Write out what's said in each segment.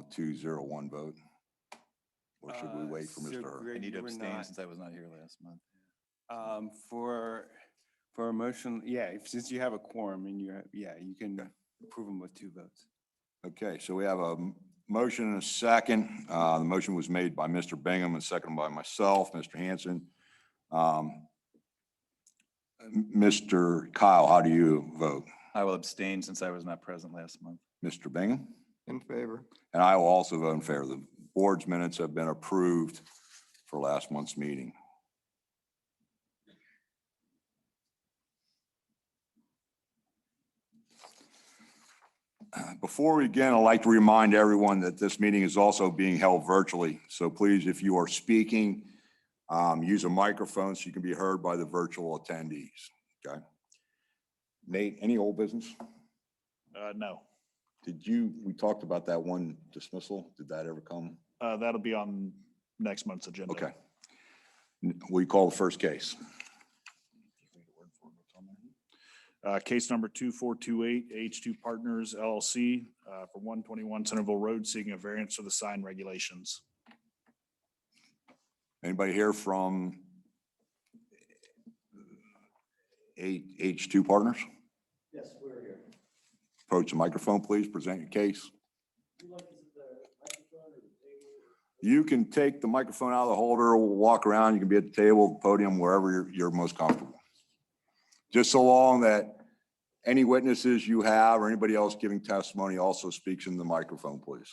2-0-1 vote? Or should we wait for Mr. Hurd? I need to You were abstain not- since I was not here last month. For a motion, yeah, since you have a quorum and you have, yeah, you can approve them with 2 votes. Okay, so we have a motion and a second. The motion was made by Mr. Bingham and seconded by myself, Mr. Hanson. Mr. Kyle, how do you vote? I will abstain since I was not present last month. Mr. Bingham? In favor. And I will also vote in favor. The board's minutes have been approved for last month's meeting. Before we begin, I'd like to remind everyone that this meeting is also being held virtually. So please, if you are speaking, use a microphone so you can be heard by the virtual attendees, okay? Nate, any old business? No, We talked about that one dismissal. Did that ever come? that'll be on next month's agenda. Okay. We call the first case. Case number 2428, H2 Partners LLC for 121 Centerville Road, seeking a variance to the sign regulations. Anybody here from H2 Partners? Yes, we're here. Approach the microphone, please. Present your case. You can take the microphone out of the holder, walk around. You can be at the table, the podium, wherever you're most comfortable. Just so long that any witnesses you have or anybody else giving testimony also speaks in the microphone, please.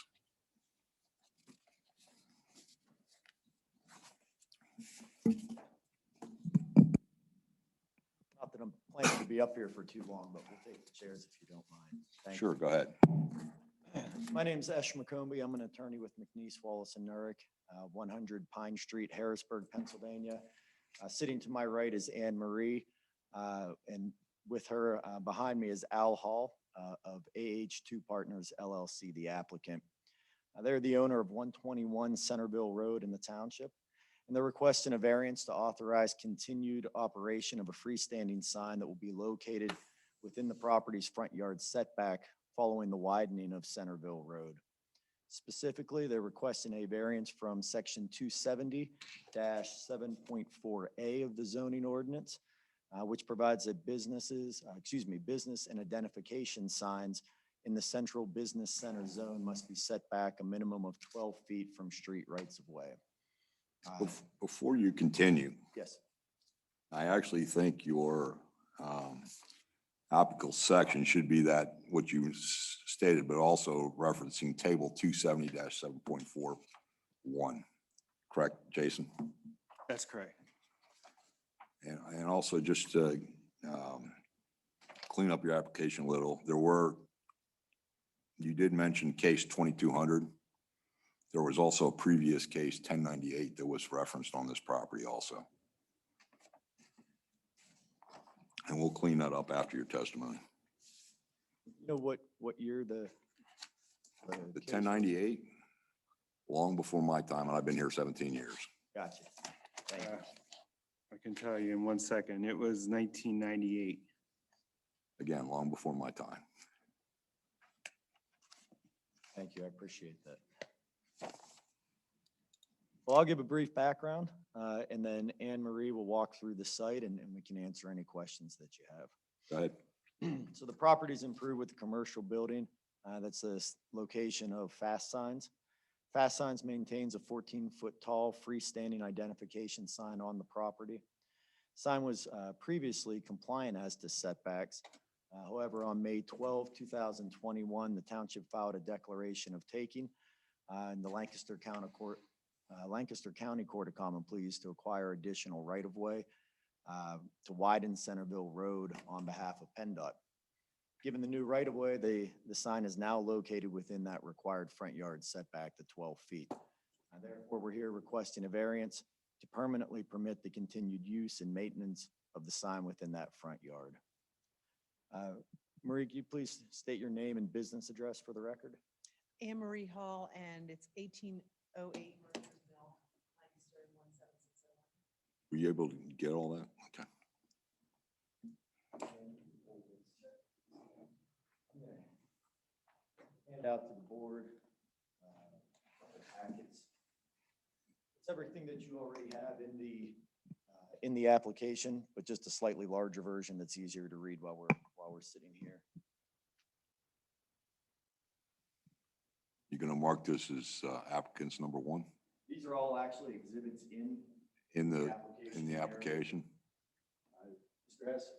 Not that I'm planning to be up here for too long, but we'll take the chairs if you don't mind. Thank you. Sure, go ahead. My name's Esh McCombie. I'm an attorney with McNeese, Wallace and Nurick, 100 Pine Street, Harrisburg, Pennsylvania. Sitting to my right is Anne Marie, and with her behind me is Al Hall of AH2 Partners LLC, the applicant. They're the owner of 121 Centerville Road in the township, and they're requesting a variance to authorize continued operation of a freestanding sign that will be located within the property's front yard setback following the widening of Centerville Road. Specifically, they're requesting a variance from section 270-7.4A of the zoning ordinance, which provides that business and identification signs in the central business center zone must be set back a minimum of 12 feet from street rights of way. Before you continue, Yes. I actually think your applicable section should be that what you stated, but also referencing table 270-7.41. Correct, Jason? That's correct. And also just to clean up your application a little, you did mention case 2200. There was also a previous case 1098 that was referenced on this property also. And we'll clean that up after your testimony. You know what year the The case- 1098, long before my time, and I've been here 17 years. Gotcha. Thank you. I can tell you in 1 second. It was 1998. Again, long before my time. Thank you. I appreciate that. Well, I'll give a brief background, and then Anne Marie will walk through the site and we can answer any questions that you have. Go ahead. So the property's improved with the commercial building. That's the location of Fast Signs. Fast Signs maintains a 14-foot tall freestanding identification sign on the property. Sign was previously compliant as to setbacks. However, on May 12, 2021, the township filed a declaration of taking in the Lancaster County Court of Common Pleas to acquire additional right-of-way to widen Centerville Road on behalf of PennDOT. Given the new right-of-way, the sign is now located within that required front yard setback to 12 feet. Therefore, we're here requesting a variance to permanently permit the continued use and maintenance of the sign within that front yard. Marie, can you please state your name and business address for the record? Anne Marie Hall, and it's 1808 Mercersville, Lancaster, 17601. Were you able to get all that? Okay. Hand out to the board It's everything that you already have in the application, but just a slightly larger version that's easier to read while we're sitting here. You're gonna mark this as applicant's number one These are all actually exhibits in the narrative. application? Mr. S,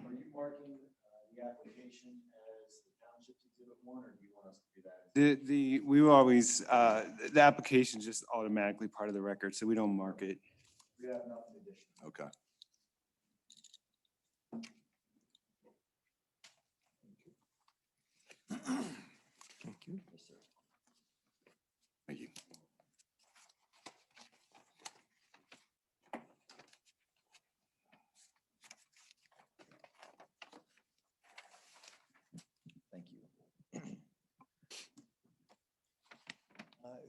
are you marking the application as the township's exhibit one, or do you want us to do that? We will always, the application is just automatically part of the record, so we don't mark it. We have nothing additional. Okay. Thank you. Yes, sir. Thank you. Thank you.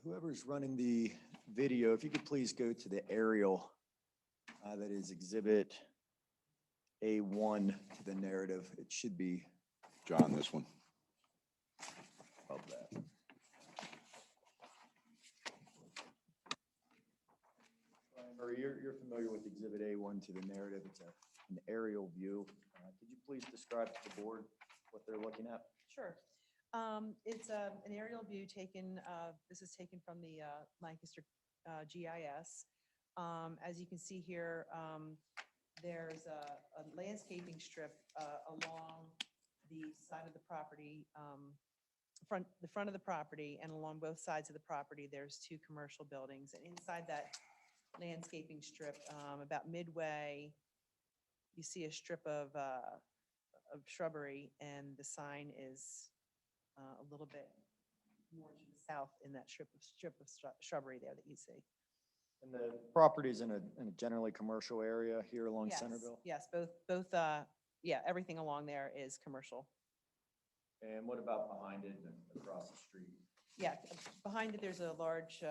Whoever's running the video, if you could please go to the aerial that is Exhibit A1 to the narrative. It should be John, this one. above that. Brian Murray, you're familiar with Exhibit A1 to the narrative. It's an aerial view. Could you please describe to the board what they're looking at? Sure. It's an aerial view taken, this is taken from the Lancaster GIS. As you can see here, there's a landscaping strip along the side of the property, the front of the property, and along both sides of the property, there's two commercial buildings. And inside that landscaping strip, about midway, you see a strip of shrubbery, and the sign is a little bit more to the south in that strip of shrubbery there that you see. And the property is in a generally commercial area here along Yes, Centerville? yes, both, yeah, everything along there is commercial. And what about behind it and across the street? Yeah, behind it, there's a large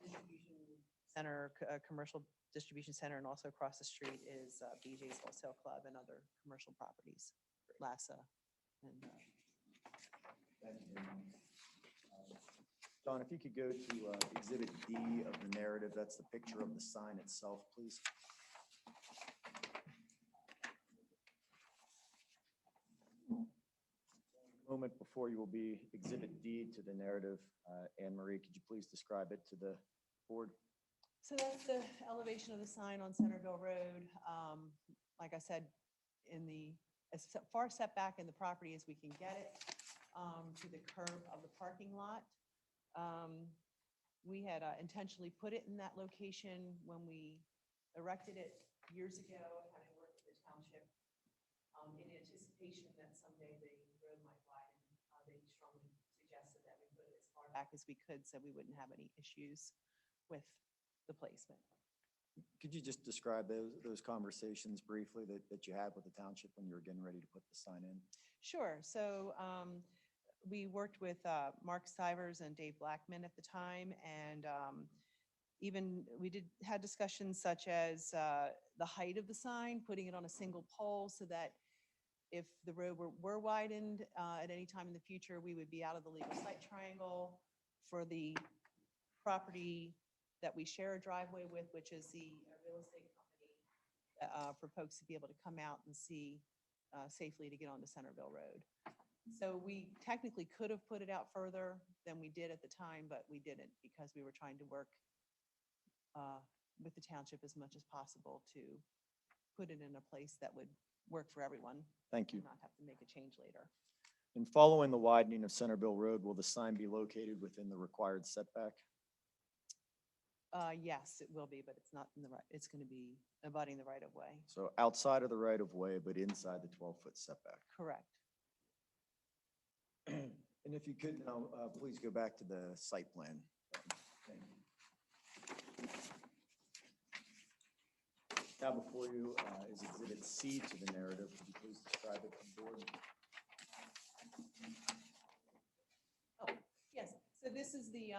distribution center, commercial distribution center, and also across the street is BJ's Wholesale Club and other commercial properties, LASA. And Thank you. John, if you could go to Exhibit D of the narrative, that's the picture of the sign itself, please. Moment before you will be Exhibit D to the narrative. Anne Marie, could you please describe it to the board? so that's the elevation of the sign on Centerville Road. Like I said, as far set back in the property as we can get it, to the curb of the parking lot. We had intentionally put it in that location when we erected it years ago, having worked with the township, in anticipation that someday the road might widen. They strongly suggested that we put it as far back as we could so we wouldn't have any issues with the placement. Could you just describe those conversations briefly that you had with the township when you were getting ready to put the sign in? Sure. So we worked with Mark Stivers and Dave Blackman at the time, and even we had discussions such as the height of the sign, putting it on a single pole so that if the road were widened at any time in the future, we would be out of the legal site triangle for the property that we share a driveway with, which is the real estate company, for folks to be able to come out and see safely to get onto Centerville Road. So we technically could have put it out further than we did at the time, but we didn't because we were trying to work with the township as much as possible to put it in a place that would work for everyone. Thank you. And not have to make a change later. And following the widening of Centerville Road, will the sign be located within the required setback? Yes, it will be, but it's not in the right, it's going to be abutting the right of way. So outside of the right of way, but inside the 12-foot setback. Correct. And if you could now, please go back to the site plan. Thank you. Now before you is Exhibit C to the narrative. Could you please describe it to the board? Oh, yes. So this is the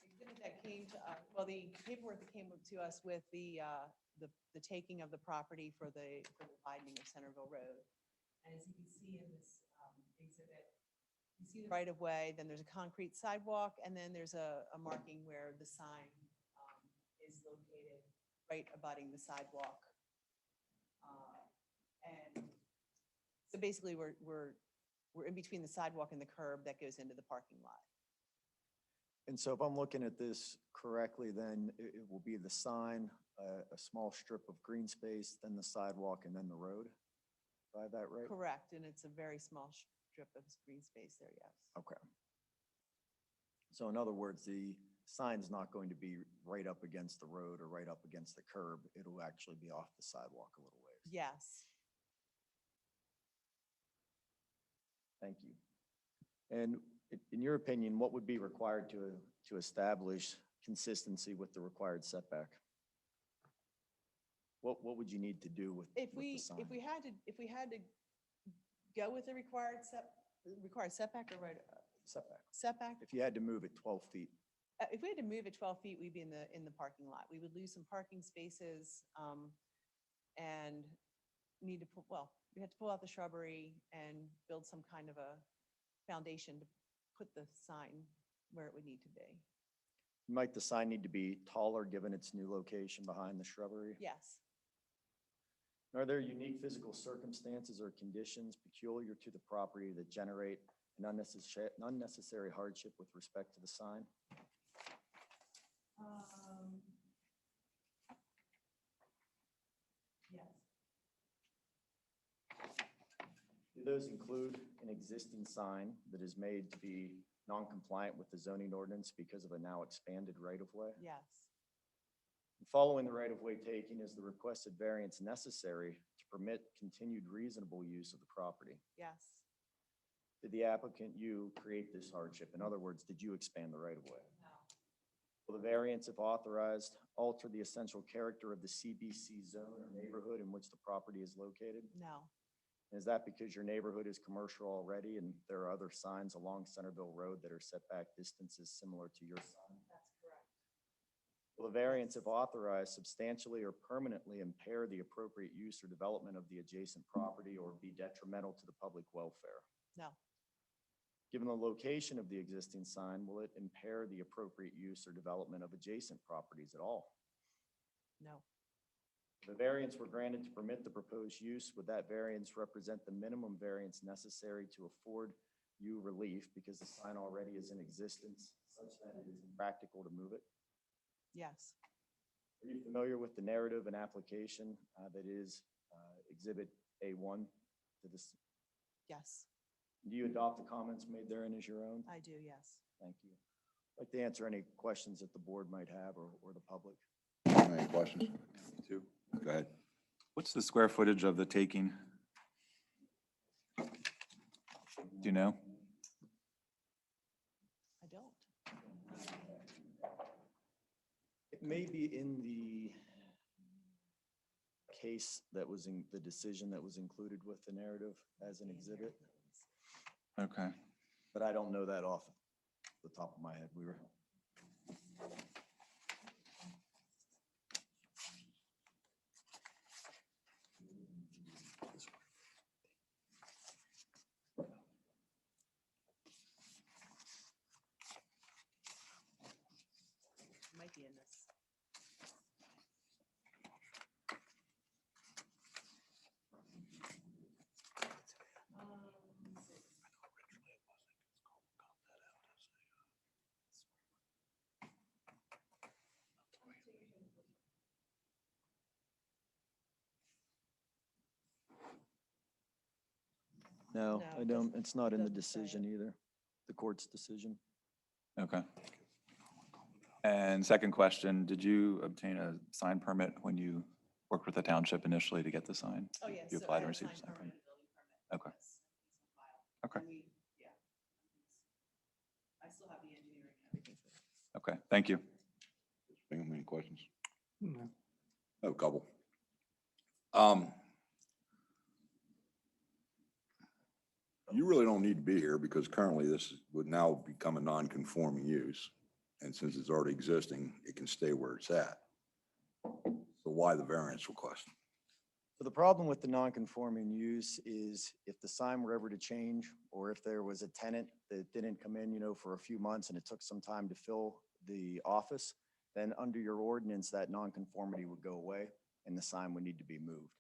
exhibit that came to us, well, the paperwork that came to us with the taking of the property for the widening of Centerville Road. And as you can see in this exhibit, You see the right of way, then there's a concrete sidewalk, and then there's a marking where the sign is located right abutting the sidewalk. And so basically, we're in between the sidewalk and the curb that goes into the parking lot. And so if I'm looking at this correctly, then it will be the sign, a small strip of green space, then the sidewalk, and then the road? Do I have that right? Correct, and it's a very small strip of green space there, yes. Okay. So in other words, the sign's not going to be right up against the road or right up against the curb. It'll actually be off the sidewalk a little ways. Yes. Thank you. And in your opinion, what would be required to establish consistency with the required setback? What would you need to do with If the we sign? had to go with the required setback or right, setback, If you had to move it 12 feet, if we had to move it 12 feet, we'd be in the parking lot. We would lose some parking spaces, and need to we had to pull out the shrubbery and build some kind of a foundation to put the sign where it would need to be. might the sign need to be taller given its new location behind the shrubbery? Yes. Are there unique physical circumstances or conditions peculiar to the property that generate an unnecessary hardship with respect to the sign? Yes. Do those include an existing sign that is made to be non-compliant with the zoning ordinance because of a now expanded right-of-way? Yes. Following the right-of-way taking, is the requested variance necessary to permit continued reasonable use of the property? Yes. Did the applicant, you, create this hardship? In other words, did you expand the right-of-way? No. Will the variance, if authorized, alter the essential character of the CBC zone or neighborhood in which the property is located? No. Is that because your neighborhood is commercial already and there are other signs along Centerville Road that are setback distances similar to your sign? That's correct. Will the variance, if authorized, substantially or permanently impair the appropriate use or development of the adjacent property or be detrimental to the public welfare? No. Given the location of the existing sign, will it impair the appropriate use or development of adjacent properties at all? No. If the variance were granted to permit the proposed use, would that variance represent the minimum variance necessary to afford you relief because the sign already is in existence such that it is impractical to move it? Yes. Are you familiar with the narrative and application that is Exhibit A1 to this? Yes. Do you adopt the comments made therein as your own? I do. Yes. Thank you. I'd like to answer any questions that the board might have or the public. Any questions? Two? Go ahead. What's the square footage of the taking? Do you know? I don't. It may be in the case that was in the decision that was included with the narrative as an exhibit, Okay. but I don't know that off the top of my head. We were. Might be in this. No, No, I it don't. doesn't- It's not in the doesn't say it. decision either, the court's decision. Okay. And second question, did you obtain a sign permit when you worked with the township initially to get the sign? Oh, yes. You so applied I and have a received a sign sign permit permit? and building permit. Okay. Yes, it's on file. Okay. And yeah. I still have the engineering and everything for that. Okay, thank you. Bingham, any questions? No. I have a couple. You really don't need to be here because currently this would now become a non-conforming use. And since it's already existing, it can stay where it's at. So why the variance request? So the problem with the non-conforming use is if the sign were ever to change, or if there was a tenant that didn't come in, for a few months and it took some time to fill the office, then under your ordinance, that non-conformity would go away and the sign would need to be moved.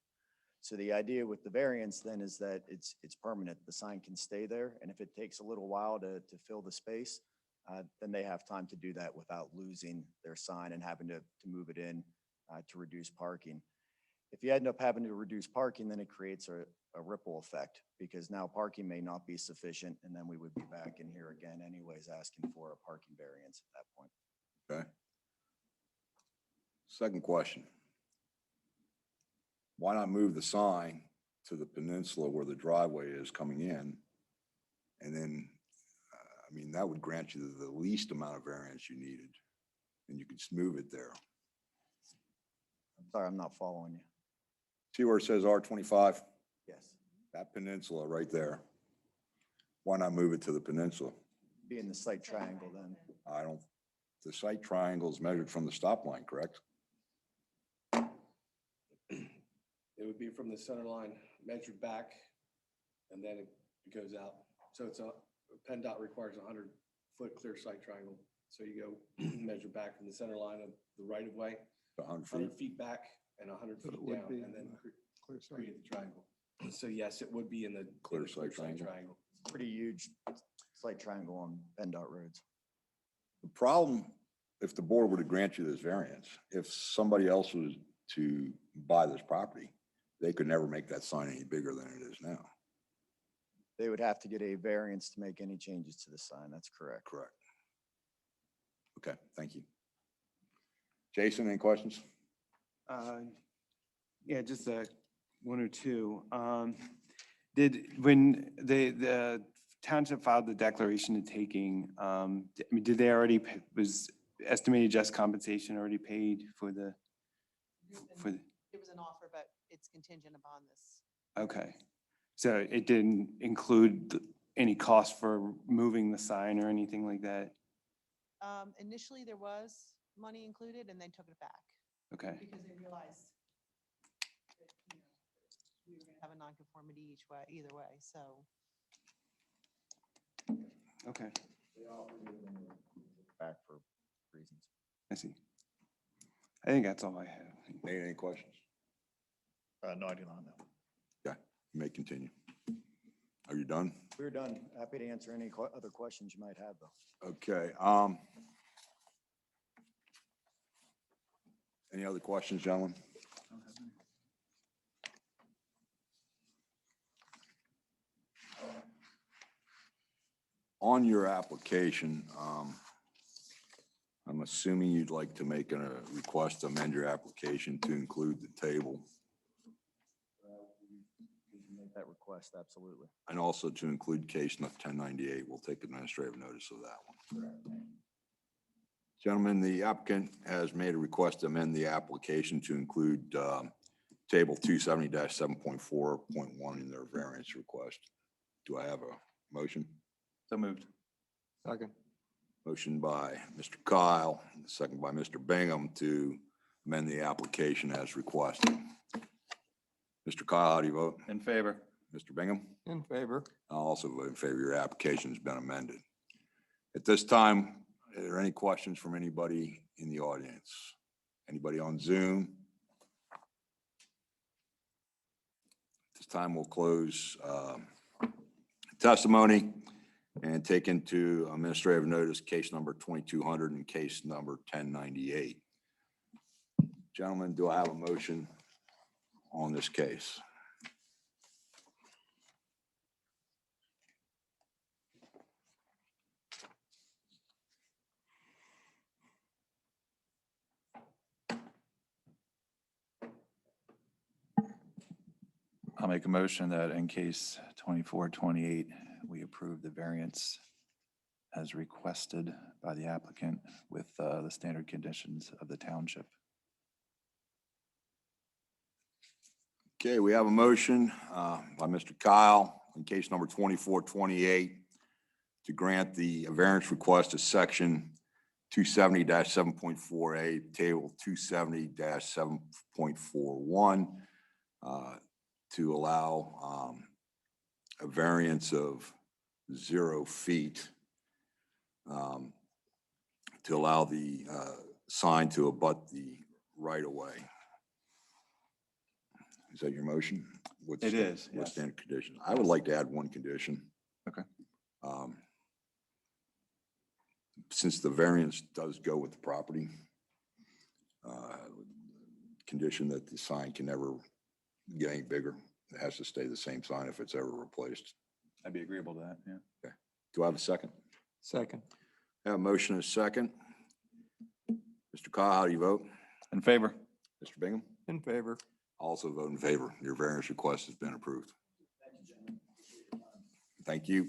So the idea with the variance then is that it's permanent. The sign can stay there, and if it takes a little while to fill the space, then they have time to do that without losing their sign and having to move it in to reduce parking. If you end up having to reduce parking, then it creates a ripple effect, because now parking may not be sufficient, and then we would be back in here again anyways, asking for a parking variance at that point. Okay. Second question. Why not move the sign to the Peninsula where the driveway is coming in? And then, that would grant you the least amount of variance you needed, and you could just move it there. I'm sorry, I'm not following you. See where it says R25? Yes. That peninsula right there. Why not move it to the peninsula? Be in the slight triangle then. The site triangle is measured from the stop line, correct? It would be from the center line measured back, and then it goes out. So it's PennDOT requires a 100-foot clear sight triangle. So you go measure back from the center line of the right of way, 100 feet. 100 feet back and 100 feet down, and then create the triangle. So yes, it would be in the Clear sight triangle. Pretty huge slight triangle on PennDOT roads. The problem, if the board were to grant you this variance, if somebody else was to buy this property, they could never make that sign any bigger than it is now. They would have to get a variance to make any changes to the sign. That's correct. Correct. Okay, thank you. Jason, any questions? Yeah, just one or two. When the township filed the declaration of taking, did they already, was estimated just compensation already paid for the? It was an offer, but it's contingent upon this. Okay, so it didn't include any cost for moving the sign or anything like that? Initially, there was money included, and they took it back Okay, because they realized that, we were gonna have a nonconformity either way, so. okay, Back for reasons. I see. I think that's all I have. Nate, any questions? No, I do not know. Okay, you may continue. Are you done? We're done. Happy to answer any other questions you might have, though. Okay, any other questions, gentlemen? On your application, I'm assuming you'd like to make a request to amend your application to include the table We can make that request, absolutely. and also to include case 1098. We'll take administrative notice of that one. Gentlemen, the applicant has made a request to amend the application to include table 270-7.4.1 in their variance request. Do I have a motion? So moved. Second. Motion by Mr. Kyle, second by Mr. Bingham to amend the application as requested. Mr. Kyle, how do you vote? In favor. Mr. Bingham? In favor. I'll also vote in favor. Your application has been amended. At this time, are there any questions from anybody in the audience? Anybody on Zoom? At this time, we'll close testimony and take into administrative notice case number 2200 and case number 1098. Gentlemen, do I have a motion on this case? I'll make a motion that in case 2428, we approve the variance as requested by the applicant with the standard conditions of the township. Okay, we have a motion by Mr. Kyle in case number 2428 to grant the variance request to section 270-7.4A, table 270-7.41. to allow a variance of 0 feet to allow the sign to abut the right of way. Is that your motion? What's It the- is, What's yes. standard condition? I would like to add one condition. Okay. Since the variance does go with the property, condition that the sign can never get any bigger. It has to stay the same sign if it's ever replaced. I'd be agreeable to that, yeah. Do I have a second? Second. I have a motion and a second. Mr. Kyle, how do you vote? In favor? Mr. Bingham? In favor. Also vote in favor. Your variance request has been approved. Thank you.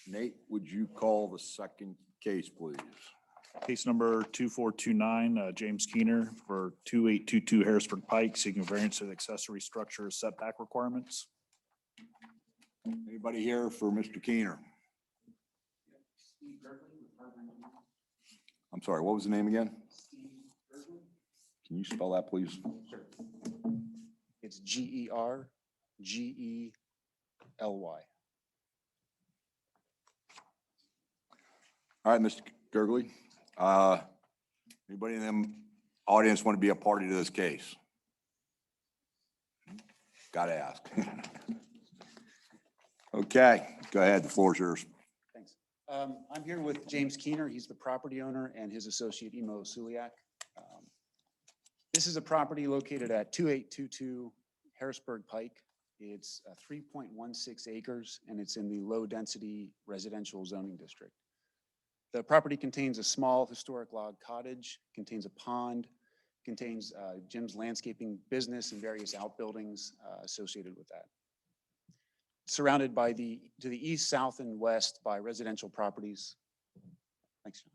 Nate, would you call the second case, please? Case number 2429, James Keener for 2822 Harrisburg Pike, seeking variance of accessory structure setback requirements. Anybody here for Mr. Keener? I'm sorry, what was the name again? Can you spell that, please? It's Gergely. All right, Mr. Gergely. Anybody in the audience want to be a party to this case? Gotta ask. Okay, go ahead. The floor is yours. Thanks. I'm here with James Keener. He's the property owner, and his associate Emo Suliak. This is a property located at 2822 Harrisburg Pike. It's 3.16 acres, and it's in the low-density residential zoning district. The property contains a small historic log cottage, contains a pond, contains Jim's landscaping business and various outbuildings associated with that. Surrounded by to the east, south, and west by residential properties. Thanks, John.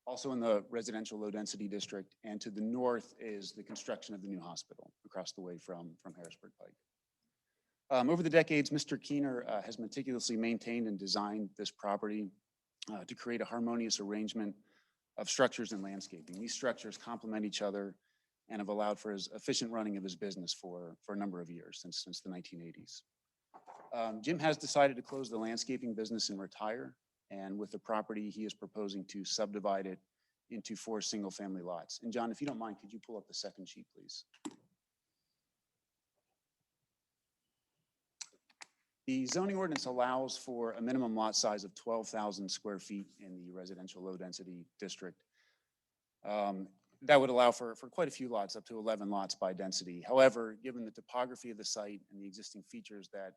Also in the residential low-density district, and to the north is the construction of the new hospital across the way from Harrisburg Pike. Over the decades, Mr. Keener has meticulously maintained and designed this property to create a harmonious arrangement of structures and landscaping. These structures complement each other and have allowed for his efficient running of his business for a number of years, since the 1980s. Jim has decided to close the landscaping business and retire. And with the property, he is proposing to subdivide it into 4 single-family lots. And John, if you don't mind, could you pull up the second sheet, please? The zoning ordinance allows for a minimum lot size of 12,000 square feet in the residential low-density district. That would allow for quite a few lots, up to 11 lots by density. However, given the topography of the site and the existing features that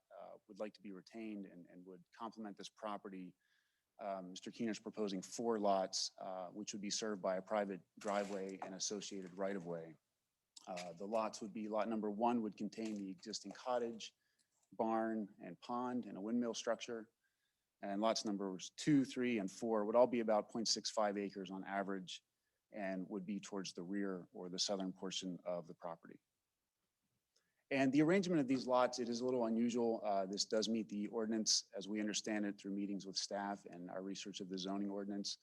would like to be retained and would complement this property, Mr. Keener is proposing 4 lots, which would be served by a private driveway and associated right-of-way. The lots would be, lot number 1 would contain the existing cottage, barn, and pond, and a windmill structure. And lots numbers 2, 3, and 4 would all be about 0.65 acres on average, and would be towards the rear or the southern portion of the property. And the arrangement of these lots, it is a little unusual. This does meet the ordinance as we understand it through meetings with staff and our research of the zoning ordinance.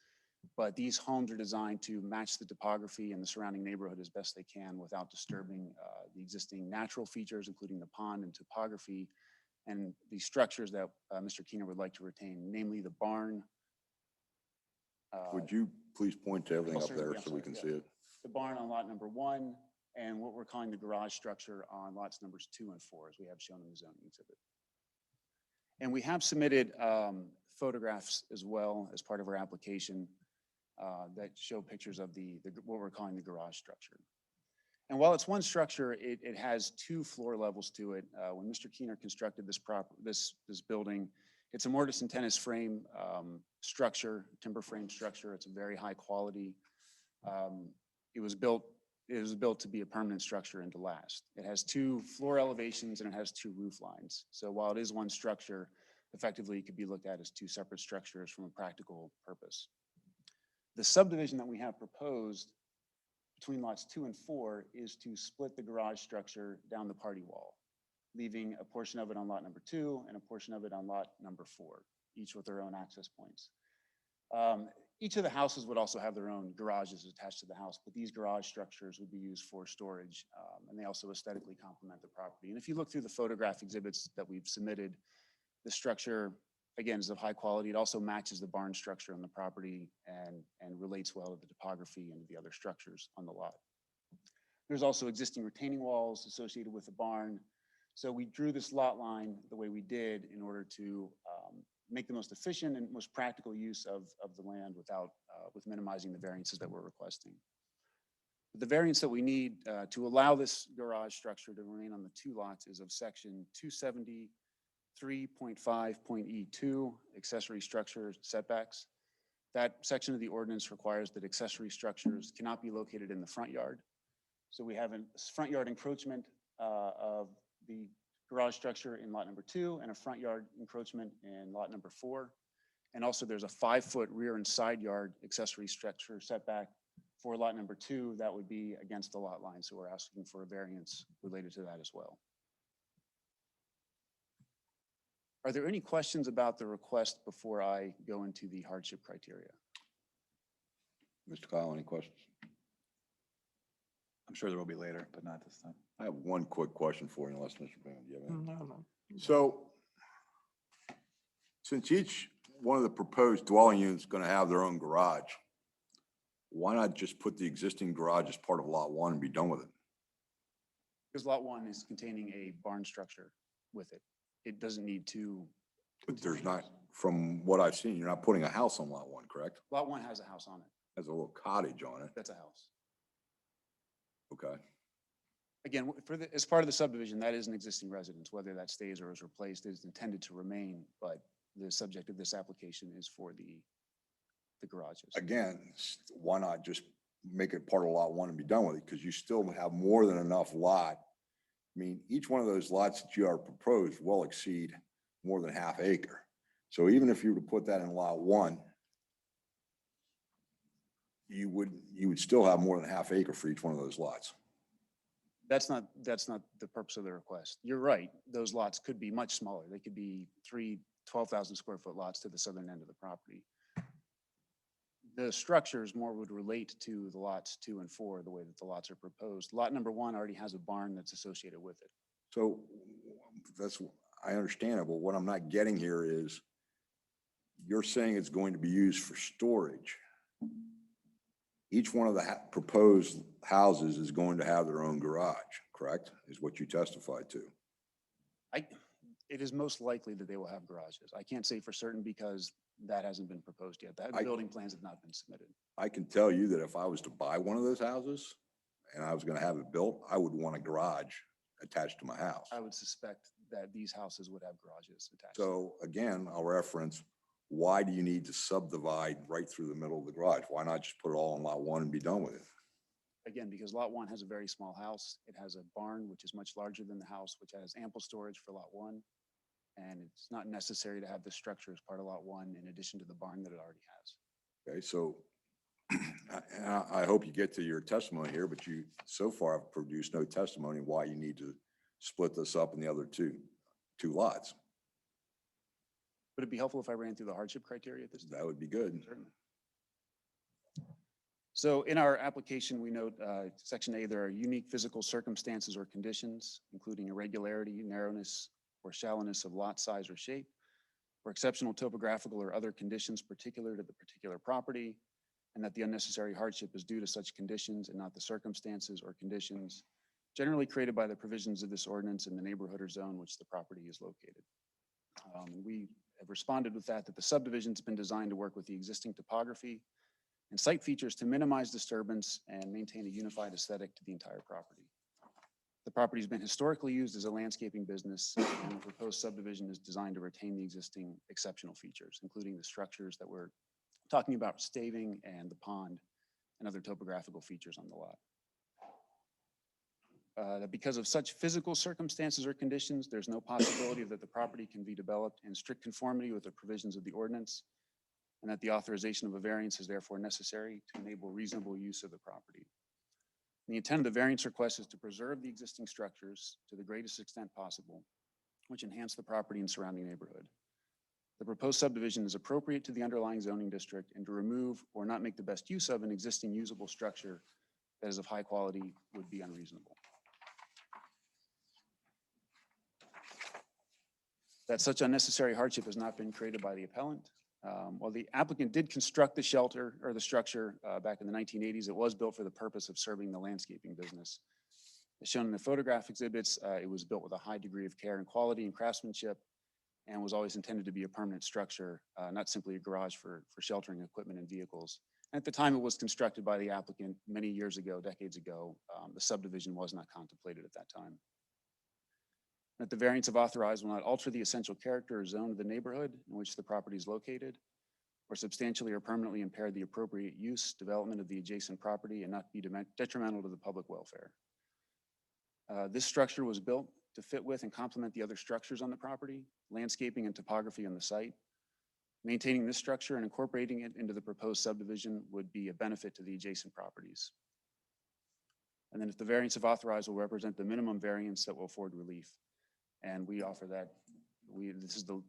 But these homes are designed to match the topography and the surrounding neighborhood as best they can without disturbing the existing natural features, including the pond and topography, and the structures that Mr. Keener would like to retain, namely the barn. Would you please point to everything up certainly, there I'm so we sorry, can yeah. see it? The barn on lot number 1, and what we're calling the garage structure on lots numbers 2 and 4, as we have shown in the zoning exhibit. And we have submitted photographs as well as part of our application that show pictures of what we're calling the garage structure. And while it's one structure, it has 2 floor levels to it. When Mr. Keener constructed this building, it's a mortise and tenon frame structure, timber frame structure. It's a very high quality. It was built to be a permanent structure and to last. It has 2 floor elevations and it has 2 roof lines. So while it is one structure, effectively it could be looked at as 2 separate structures from a practical purpose. The subdivision that we have proposed between lots 2 and 4 is to split the garage structure down the party wall, leaving a portion of it on lot number 2 and a portion of it on lot number 4, each with their own access points. Each of the houses would also have their own garages attached to the house, but these garage structures would be used for storage, and they also aesthetically complement the property. And if you look through the photograph exhibits that we've submitted, the structure, again, is of high quality. It also matches the barn structure on the property and relates well to the topography and the other structures on the lot. There's also existing retaining walls associated with the barn. So we drew this lot line the way we did in order to make the most efficient and most practical use of the land with minimizing the variances that we're requesting. The variance that we need to allow this garage structure to remain on the two lots is of section 273.5.E2, accessory structure setbacks. That section of the ordinance requires that accessory structures cannot be located in the front yard. So we have a front yard encroachment of the garage structure in lot number 2 and a front yard encroachment in lot number 4. And also there's a 5-foot rear and side yard accessory structure setback for lot number 2 that would be against the lot line. So we're asking for a variance related to that as well. Are there any questions about the request before I go into the hardship criteria? Mr. Kyle, any questions? I'm sure there will be later, but not this time. I have one quick question for you, unless Mr. Brown, do you have any? No. So since each one of the proposed dwelling units is going to have their own garage, why not just put the existing garage as part of lot 1 and be done with it? Because lot 1 is containing a barn structure with it. It doesn't need to. But there's not, from what I've seen, you're not putting a house on lot 1, correct? Lot 1 has a house on it. Has a little cottage on it. That's a house. Okay. Again, as part of the subdivision, that is an existing residence. Whether that stays or is replaced is intended to remain, but the subject of this application is for the garages. Again, why not just make it part of lot 1 and be done with it? Because you still have more than enough lot. I mean, each one of those lots that you are proposed will exceed more than half acre. So even if you were to put that in lot 1, you would still have more than half acre for each one of those lots. That's not the purpose of the request. You're right. Those lots could be much smaller. They could be 3 12,000 square foot lots to the southern end of the property. The structures more would relate to the lots 2 and 4, the way that the lots are proposed. Lot number 1 already has a barn that's associated with it. So that's, I understand it, but what I'm not getting here is you're saying it's going to be used for storage. Each one of the proposed houses is going to have their own garage, correct? Is what you testified to. It is most likely that they will have garages. I can't say for certain because that hasn't been proposed yet. The building plans have not been submitted. I can tell you that if I was to buy one of those houses and I was going to have it built, I would want a garage attached to my house. I would suspect that these houses would have garages attached. So again, I'll reference, why do you need to subdivide right through the middle of the garage? Why not just put it all in lot 1 and be done with it? Again, because lot 1 has a very small house. It has a barn, which is much larger than the house, which has ample storage for lot 1. And it's not necessary to have this structure as part of lot 1 in addition to the barn that it already has. Okay, so I hope you get to your testimony here, but you so far have produced no testimony why you need to split this up in the other two lots. Would it be helpful if I ran through the hardship criteria at this time? That would be good. Certainly. So in our application, we note section A, there are unique physical circumstances or conditions, including irregularity, narrowness, or shallowness of lot size or shape, or exceptional topographical or other conditions particular to the particular property, and that the unnecessary hardship is due to such conditions and not the circumstances or conditions generally created by the provisions of this ordinance in the neighborhood or zone which the property is located. We have responded with that the subdivision's been designed to work with the existing topography and site features to minimize disturbance and maintain a unified aesthetic to the entire property. The property has been historically used as a landscaping business, and the proposed subdivision is designed to retain the existing exceptional features, including the structures that we're talking about, staving and the pond and other topographical features on the lot. That because of such physical circumstances or conditions, there's no possibility that the property can be developed in strict conformity with the provisions of the ordinance, and that the authorization of a variance is therefore necessary to enable reasonable use of the property. The intent of the variance request is to preserve the existing structures to the greatest extent possible, which enhance the property and surrounding neighborhood. The proposed subdivision is appropriate to the underlying zoning district, and to remove or not make the best use of an existing usable structure that is of high quality would be unreasonable. That such unnecessary hardship has not been created by the appellant. While the applicant did construct the shelter or the structure back in the 1980s, it was built for the purpose of serving the landscaping business. As shown in the photograph exhibits, it was built with a high degree of care and quality and craftsmanship, and was always intended to be a permanent structure, not simply a garage for sheltering equipment and vehicles. At the time it was constructed by the applicant many years ago, decades ago, the subdivision was not contemplated at that time. That the variance of authorized will not alter the essential character or zone of the neighborhood in which the property is located, or substantially or permanently impair the appropriate use, development of the adjacent property, and not be detrimental to the public welfare. This structure was built to fit with and complement the other structures on the property, landscaping and topography on the site. Maintaining this structure and incorporating it into the proposed subdivision would be a benefit to the adjacent properties. And then if the variance of authorized will represent the minimum variance that will afford relief. And we offer that, this is the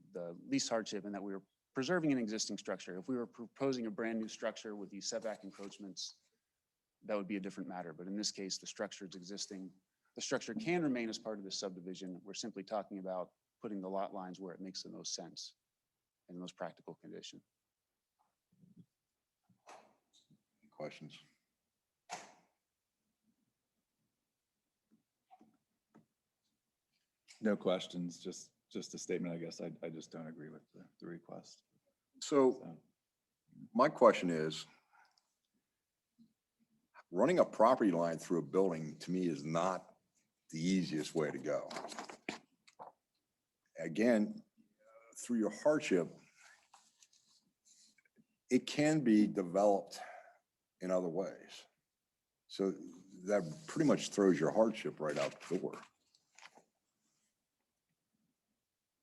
least hardship in that we are preserving an existing structure. If we were proposing a brand new structure with these setback encroachments, that would be a different matter. But in this case, the structure is existing. The structure can remain as part of this subdivision. We're simply talking about putting the lot lines where it makes the most sense in the most practical condition. Questions? No questions, just a statement, I guess. I just don't agree with the request. So my question is, running a property line through a building to me is not the easiest way to go. Again, through your hardship, it can be developed in other ways. So that pretty much throws your hardship right out the door.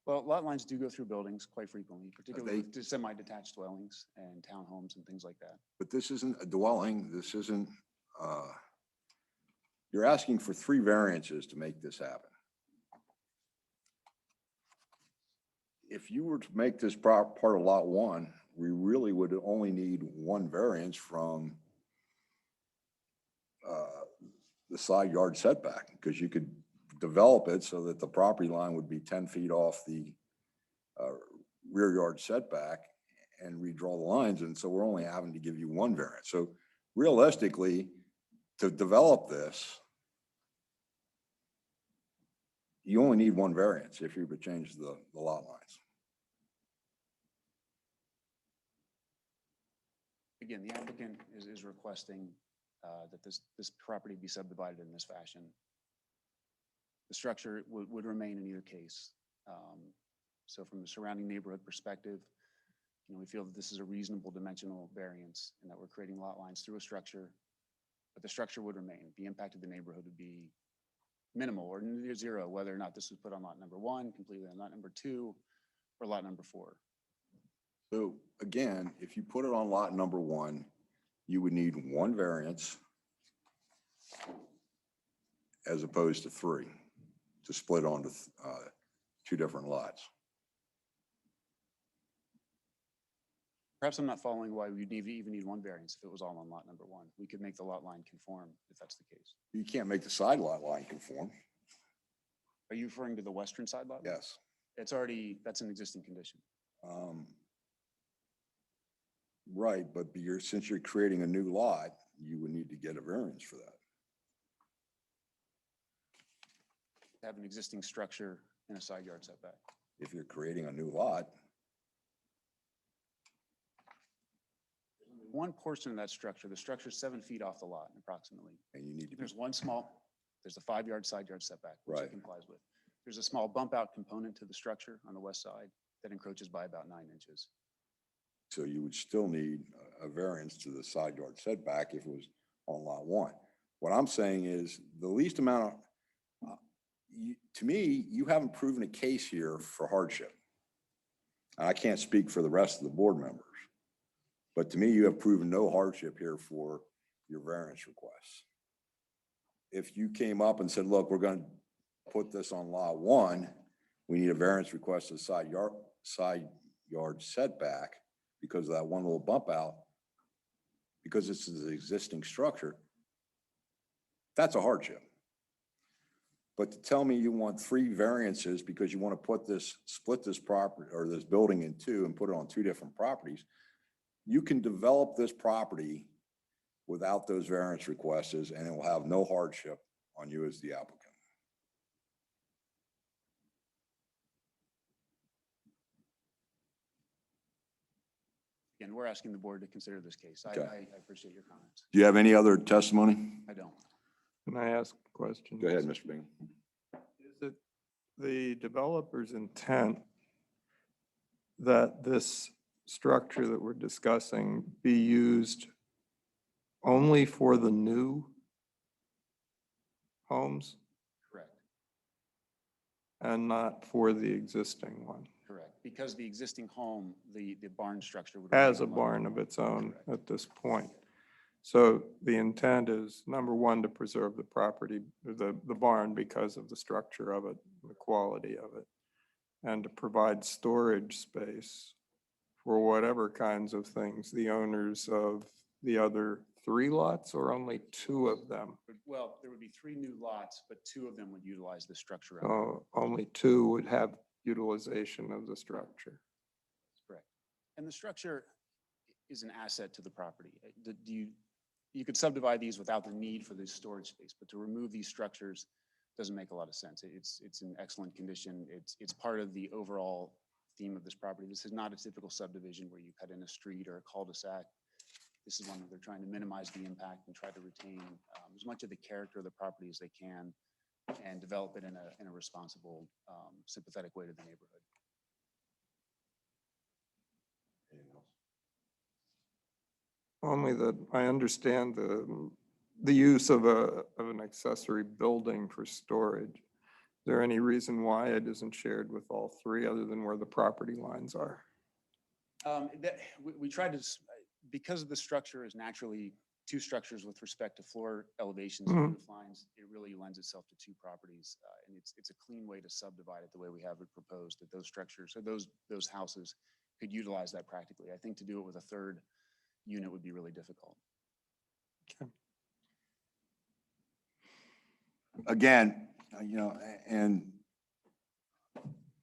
Well, lot lines do go through buildings quite frequently, particularly They- with semi-detached dwellings and townhomes and things like that. But this isn't a dwelling, this isn't, you're asking for 3 variances to make this happen. If you were to make this part of lot 1, we really would only need 1 variance from the side yard setback, because you could develop it so that the property line would be 10 feet off the rear yard setback and redraw the lines. And so we're only having to give you 1 variance. So realistically, to develop this, you only need 1 variance if you would change the lot lines. Again, the applicant is requesting that this property be subdivided in this fashion. The structure would remain in either case. So from the surrounding neighborhood perspective, we feel that this is a reasonable dimensional variance and that we're creating lot lines through a structure, but the structure would remain. The impact of the neighborhood would be minimal or near 0, whether or not this was put on lot number 1, completely on lot number 2, or lot number 4. So again, if you put it on lot number 1, you would need 1 variance as opposed to 3 to split onto 2 different lots. Perhaps I'm not following why we'd even need 1 variance if it was all on lot number 1. We could make the lot line conform if that's the case. You can't make the side lot line conform. Are you referring to the western side lot line? Yes. That's an existing condition. Right, but since you're creating a new lot, you would need to get a variance for that. Have an existing structure in a side yard setback. If you're creating a new lot, One portion of that structure, the structure is 7 feet off the lot approximately. and you need to, There's there's a 5-yard side yard setback, which Right. it complies with. There's a small bump out component to the structure on the west side that encroaches by about 9 inches. so you would still need a variance to the side yard setback if it was on lot 1. What I'm saying is the least amount of, to me, you haven't proven a case here for hardship. I can't speak for the rest of the board members, but to me, you have proven no hardship here for your variance requests. If you came up and said, look, we're going to put this on lot 1, we need a variance request to the side yard setback because of that one little bump out, because this is an existing structure, that's a hardship. But to tell me you want 3 variances because you want to split this property or this building in 2 and put it on 2 different properties, you can develop this property without those variance requests and it will have no hardship on you as the applicant. Again, we're asking the board to consider this case. Okay. I appreciate your comments. Do you have any other testimony? I don't. Can I ask a question? Go ahead, Mr. Bingham. Is it the developer's intent that this structure that we're discussing be used only for the new homes Correct. and not for the existing one? Correct. Because the existing home, the barn structure would. Has a remain barn alone. of its own Correct. at this point. So the intent is, number one, to preserve the property, the barn because of the structure of it, the quality of it, and to provide storage space for whatever kinds of things the owners of the other 3 lots or only 2 of them. Well, there would be 3 new lots, but 2 of them would utilize the structure. of it. Only 2 would have utilization of the structure. Correct. And the structure is an asset to the property. You could subdivide these without the need for this storage space, but to remove these structures doesn't make a lot of sense. It's in excellent condition. It's part of the overall theme of this property. This is not a typical subdivision where you cut in a street or a cul-de-sac. This is one where they're trying to minimize the impact and try to retain as much of the character of the property as they can and develop it in a responsible, sympathetic way to the neighborhood. Only that I understand the use of an accessory building for storage. Is there any reason why it isn't shared with all 3 other than where the property lines are? We tried to, because of the structure is naturally 2 structures with respect to floor elevations and Mhm. roof lines, it really lends itself to 2 properties. And it's a clean way to subdivide it the way we have it proposed, that those structures or those houses could utilize that practically. I think to do it with a 3rd unit would be really difficult. Again, and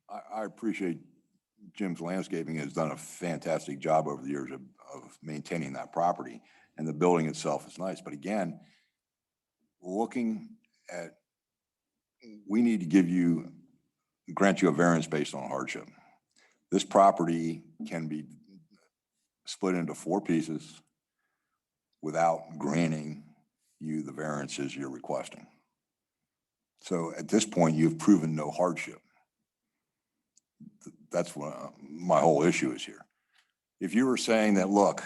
I appreciate Jim's landscaping has done a fantastic job over the years of maintaining that property. And the building itself is nice. But again, looking at, we need to grant you a variance based on hardship. This property can be split into 4 pieces without granting you the variances you're requesting. So at this point, you've proven no hardship. That's what my whole issue is here. If you were saying that, look,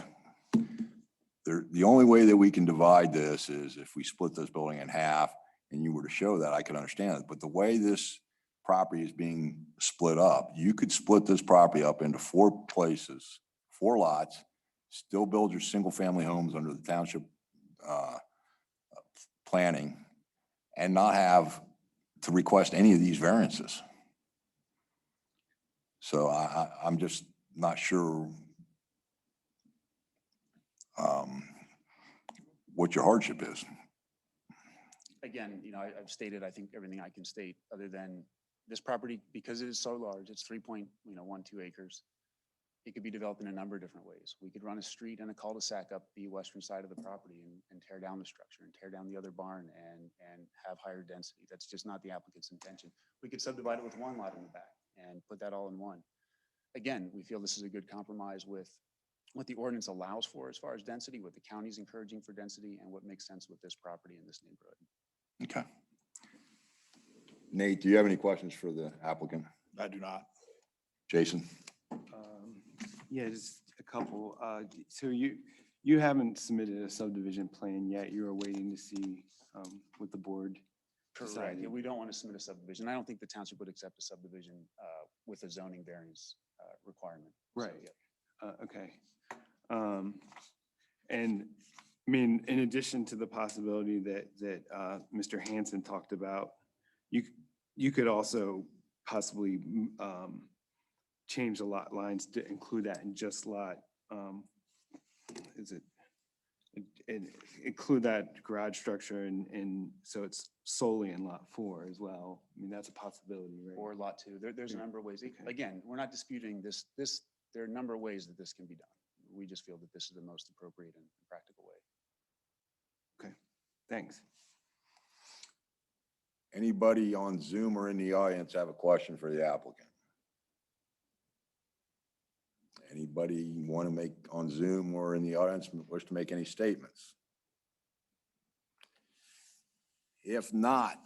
the only way that we can divide this is if we split this building in half, and you were to show that, I could understand it. But the way this property is being split up, you could split this property up into 4 places, 4 lots, still build your single-family homes under the township planning, and not have to request any of these variances. So I'm just not sure what your hardship is. Again, I've stated, I think, everything I can state, other than this property, because it is so large, it's 3.12 acres. It could be developed in a number of different ways. We could run a street and a cul-de-sac up the western side of the property and tear down the structure and tear down the other barn and have higher density. That's just not the applicant's intention. We could subdivide it with 1 lot in the back and put that all in one. Again, we feel this is a good compromise with what the ordinance allows for as far as density, what the county's encouraging for density, and what makes sense with this property in this neighborhood. Okay. Nate, do you have any questions for the applicant? I do not. Jason? Yeah, just a couple. So you haven't submitted a subdivision plan yet. You're waiting to see what the board Correct. decided. Yeah, we don't want to submit a subdivision. I don't think the township would accept a subdivision with a zoning variance requirement. So, Right. yeah. Okay. And I mean, in addition to the possibility that Mr. Hanson talked about, you could also possibly change the lot lines to include that in just lot, is it? And include that garage structure and so it's solely in lot 4 as well. I mean, that's a possibility, right? Or lot 2. There's a number of ways. Okay. Again, we're not disputing this. There are a number of ways that this can be done. We just feel that this is the most appropriate and practical way. Okay, thanks. Anybody on Zoom or in the audience have a question for the applicant? Anybody want to make on Zoom or in the audience wish to make any statements? If not,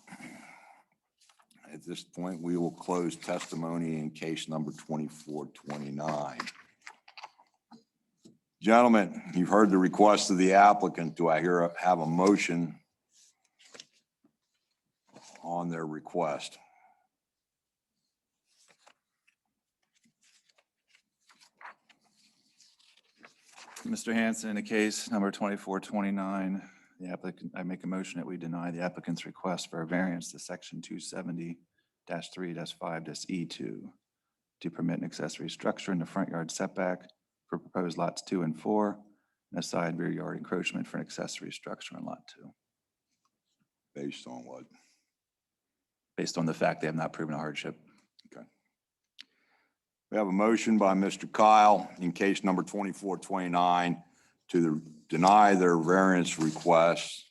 at this point, we will close testimony in case number 2429. Gentlemen, you've heard the request of the applicant. Do I have a motion on their request? Mr. Hanson, in the case number 2429, the applicant, I make a motion that we deny the applicant's request for a variance to section 270-3-5-E2 to permit an accessory structure in the front yard setback for proposed lots 2 and 4, and a side rear yard encroachment for an accessory structure on lot 2, Based on what? based on the fact they have not proven a hardship. Okay. We have a motion by Mr. Kyle in case number 2429 to deny their variance request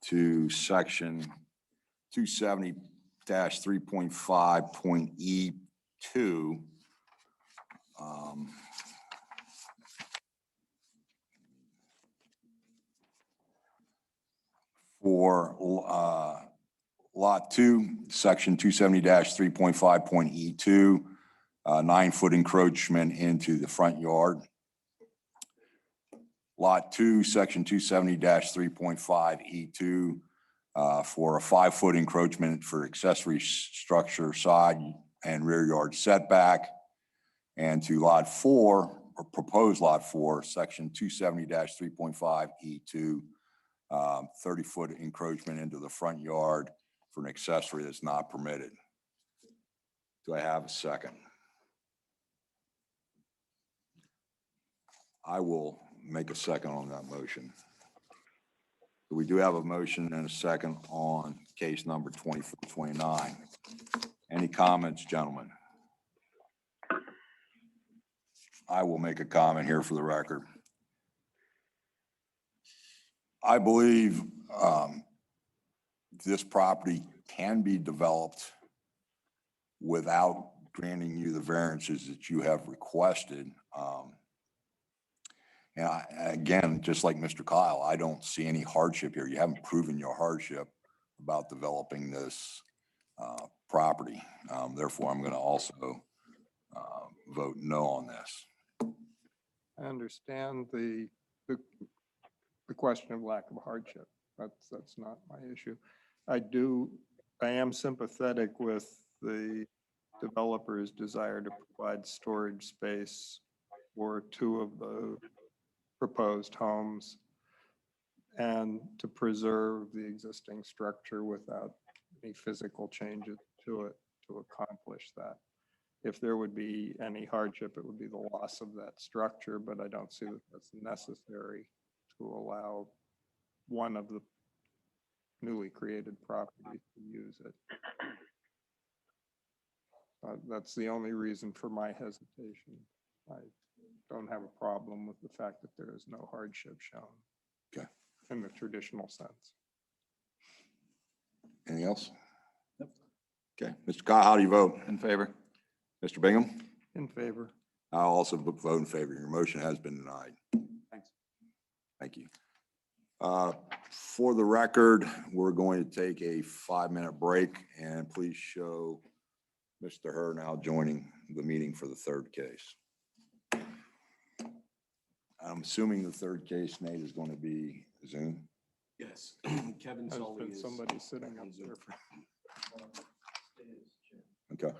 to section 270-3.5.E2. For lot 2, section 270-3.5.E2, 9-foot encroachment into the front yard. Lot 2, section 270-3.5E2, for a 5-foot encroachment for accessory structure side and rear yard setback. And to lot 4, or proposed lot 4, section 270-3.5E2, 30-foot encroachment into the front yard for an accessory that's not permitted. Do I have a second? I will make a second on that motion. We do have a motion and a second on case number 2429. Any comments, gentlemen? I will make a comment here for the record. I believe this property can be developed without granting you the variances that you have requested. And again, just like Mr. Kyle, I don't see any hardship here. You haven't proven your hardship about developing this property. Therefore, I'm going to also vote no on this. I understand the question of lack of hardship. That's not my issue. I am sympathetic with the developer's desire to provide storage space for 2 of the proposed homes and to preserve the existing structure without any physical changes to it to accomplish that. If there would be any hardship, it would be the loss of that structure, but I don't see that that's necessary to allow one of the newly created properties to use it. That's the only reason for my hesitation. I don't have a problem with the fact that there is no hardship shown. Okay. In the traditional sense. Anything else? Nope. Okay, Mr. Kyle, how do you vote? In favor? Mr. Bingham? In favor. I'll also vote in favor. Your motion has been denied. Thanks. Thank you. For the record, we're going to take a 5-minute break, and please show Mr. Herr now joining the meeting for the 3rd case. I'm assuming the 3rd case, Nate, is going to be Zoom. Yes, Kevin Has Sully been is. somebody sitting up there for. Okay.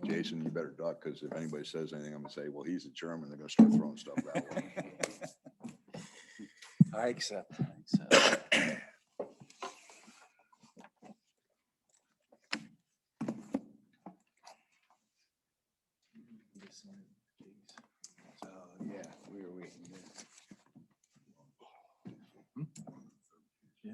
Jason. Jason, you better duck, because if anybody says anything, I'm gonna say, well, he's the chairman. They're gonna start throwing stuff that way. I accept. I accept. Yeah, we were waiting. Yeah.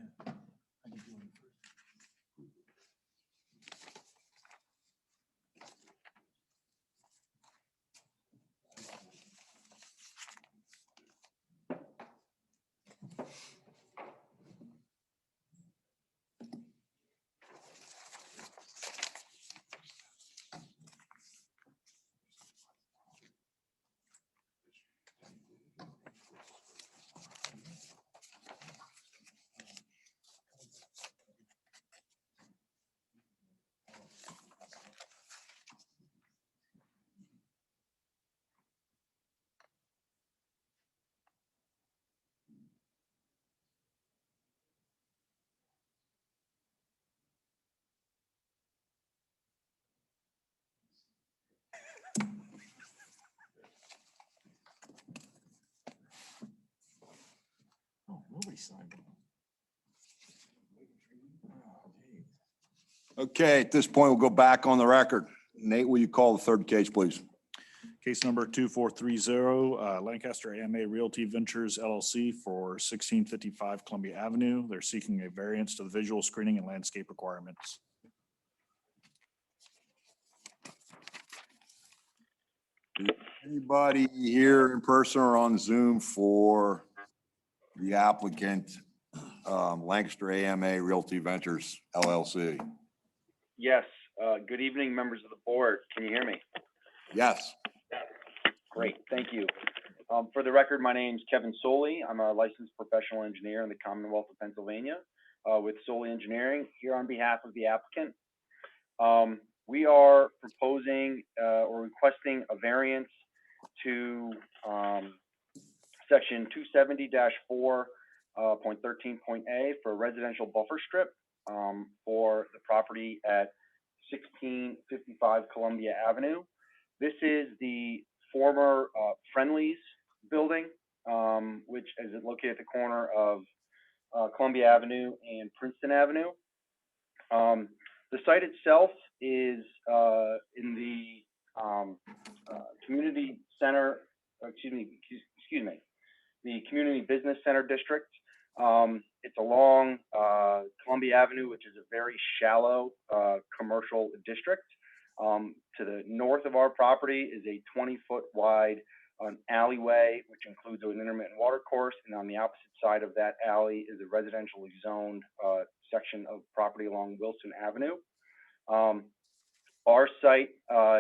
Oh, nobody signed it. Oh, geez. Okay, at this point, we'll go back on the record. Nate, will you call the third case, please? Case number 2430, Lancaster AMA Realty Ventures LLC for 1655 Columbia Avenue. They're seeking a variance to the visual screening and landscape requirements. Anybody here in person or on Zoom for the applicant, Lancaster AMA Realty Ventures LLC? Yes, good evening, members of the board. Can you hear me? Yes. Great, thank you. For the record, my name's Kevin Soley. I'm a licensed professional engineer in the Commonwealth of Pennsylvania with Soley Engineering here on behalf of the applicant. We are proposing or requesting a variance to section 270-4.13.a for a residential buffer strip for the property at 1655 Columbia Avenue. This is the former Friendly's building, which is located at the corner of Columbia Avenue and Princeton Avenue. The site itself is in the community center, the community business center district. It's along Columbia Avenue, which is a very shallow commercial district. To the north of our property is a 20-foot wide alleyway, which includes an intermittent water course. And on the opposite side of that alley is a residentially zoned section of property along Wilson Avenue. Our site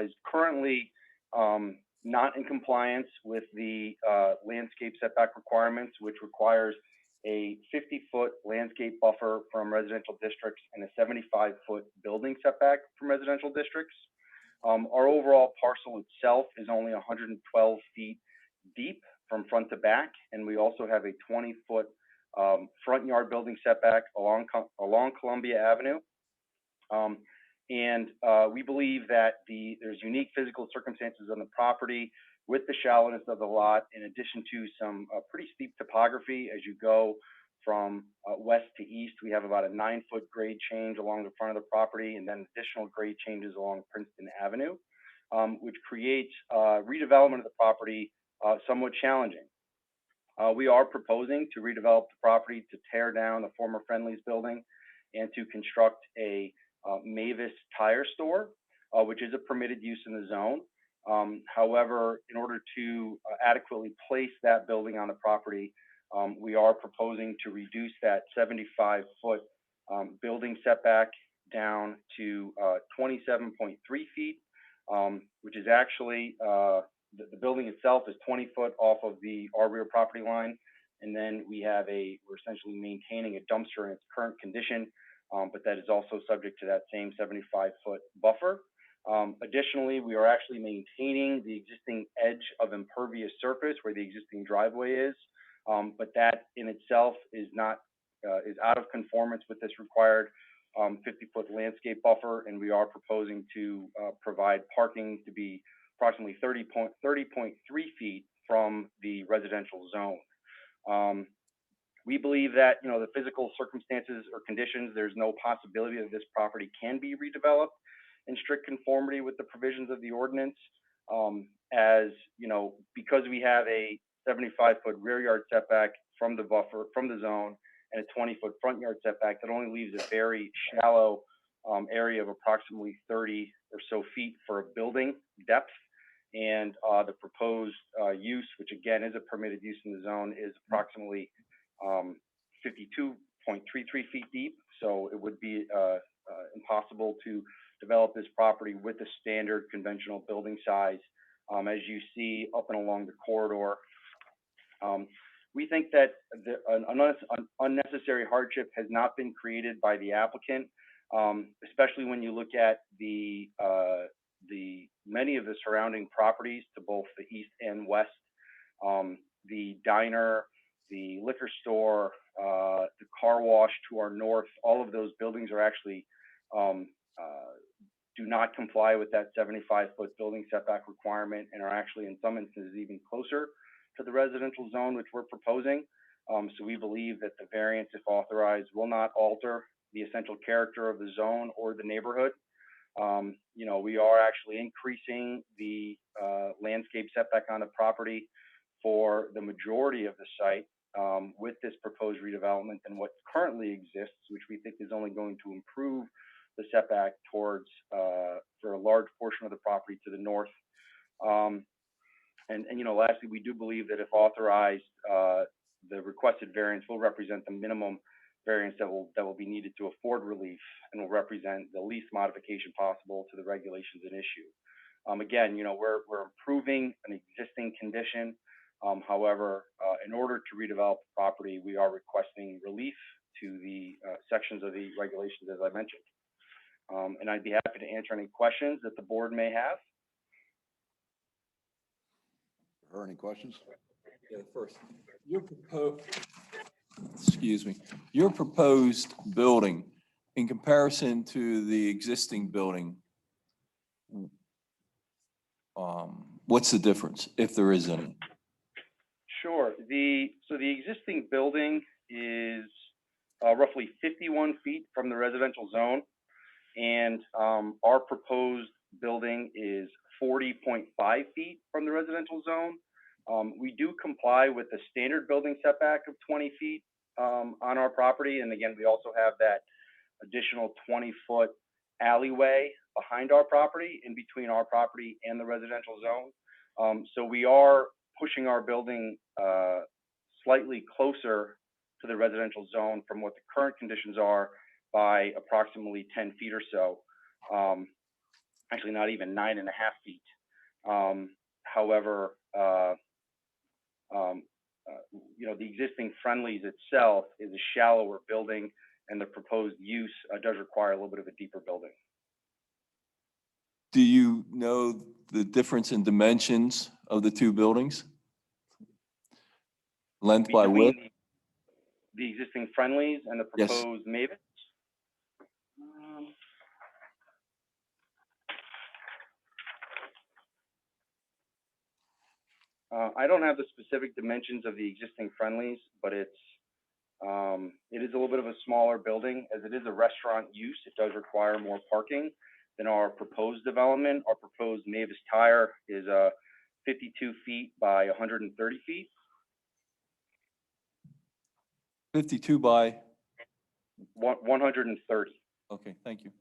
is currently not in compliance with the landscape setback requirements, which requires a 50-foot landscape buffer from residential districts and a 75-foot building setback from residential districts. Our overall parcel itself is only 112 feet deep from front to back, and we also have a 20-foot front yard building setback along Columbia Avenue. We believe that there's unique physical circumstances on the property with the shallowness of the lot, in addition to some pretty steep topography as you go from west to east. We have about a 9-foot grade change along the front of the property, and then additional grade changes along Princeton Avenue, which creates redevelopment of the property somewhat challenging. We are proposing to redevelop the property to tear down the former Friendly's building and to construct a Mavis tire store, which is a permitted use in the zone. However, in order to adequately place that building on the property, we are proposing to reduce that 75-foot building setback down to 27.3 feet, which is actually, the building itself is 20 foot off of our rear property line. And then we're essentially maintaining a dumpster in its current condition, but that is also subject to that same 75-foot buffer. Additionally, we are actually maintaining the existing edge of impervious surface where the existing driveway is, but that in itself is out of conformance with this required 50-foot landscape buffer, and we are proposing to provide parking to be approximately 30.3 feet from the residential zone. We believe that, you know, the physical circumstances or conditions, there's no possibility that this property can be redeveloped in strict conformity with the provisions of the ordinance. As, you know, because we have a 75-foot rear yard setback from the buffer, from the zone, and a 20-foot front yard setback, that only leaves a very shallow area of approximately 30 or so feet for a building depth. And the proposed use, which again is a permitted use in the zone, is approximately 52.33 feet deep. So it would be impossible to develop this property with a standard conventional building size. As you see up and along the corridor, we think that an unnecessary hardship has not been created by the applicant, especially when you look at the many of the surrounding properties to both the east and west. The diner, the liquor store, the car wash to our north, all of those buildings are actually do not comply with that 75-foot building setback requirement, and are actually in some instances even closer to the residential zone, which we're proposing. So we believe that the variance, if authorized, will not alter the essential character of the zone or the neighborhood. You know, we are actually increasing the landscape setback on the property for the majority of the site with this proposed redevelopment than what currently exists, which we think is only going to improve the setback towards for a large portion of the property to the north. And you know, lastly, we do believe that if authorized, the requested variance will represent the minimum variance that will be needed to afford relief, and will represent the least modification possible to the regulations in issue. Again, you know, we're improving an existing condition. However, in order to redevelop the property, we are requesting relief to the sections of the regulations as I mentioned. And I'd be happy to answer any questions that the board may have. Or any questions? Yeah, first, your proposed building in comparison to the existing building, what's the difference, if there is any? Sure. So the existing building is roughly 51 feet from the residential zone, and our proposed building is 40.5 feet from the residential zone. We do comply with the standard building setback of 20 feet on our property, and again, we also have that additional 20-foot alleyway behind our property, in between our property and the residential zone. So we are pushing our building slightly closer to the residential zone from what the current conditions are by approximately 10 feet or so. Actually, not even 9.5 feet. However, you know, the existing Friendly's itself is a shallower building, and the proposed use does require a little bit of a deeper building. Do you know the difference in dimensions of the two buildings? Length by Between width? the existing Friendly's and the proposed Mavis? I don't have the specific dimensions of the existing Friendly's, but it is a little bit of a smaller building. As it is a restaurant use, it does require more parking than our proposed development. Our proposed Mavis Tire is 52 feet by 130 feet. 52 by? 130. Okay, thank you.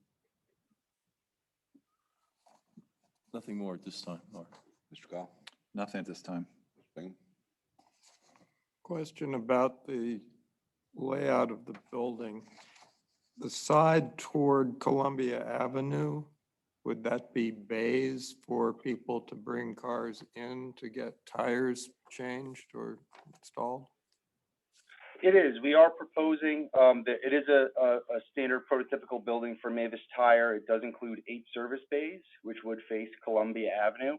Nothing more at this time, Mark. Mr. Kyle? Nothing at this time. Thing? Question about the layout of the building. The side toward Columbia Avenue, would that be bays for people to bring cars in to get tires changed or installed? It is. We are proposing that it is a standard prototypical building for Mavis Tire. It does include 8 service bays, which would face Columbia Avenue.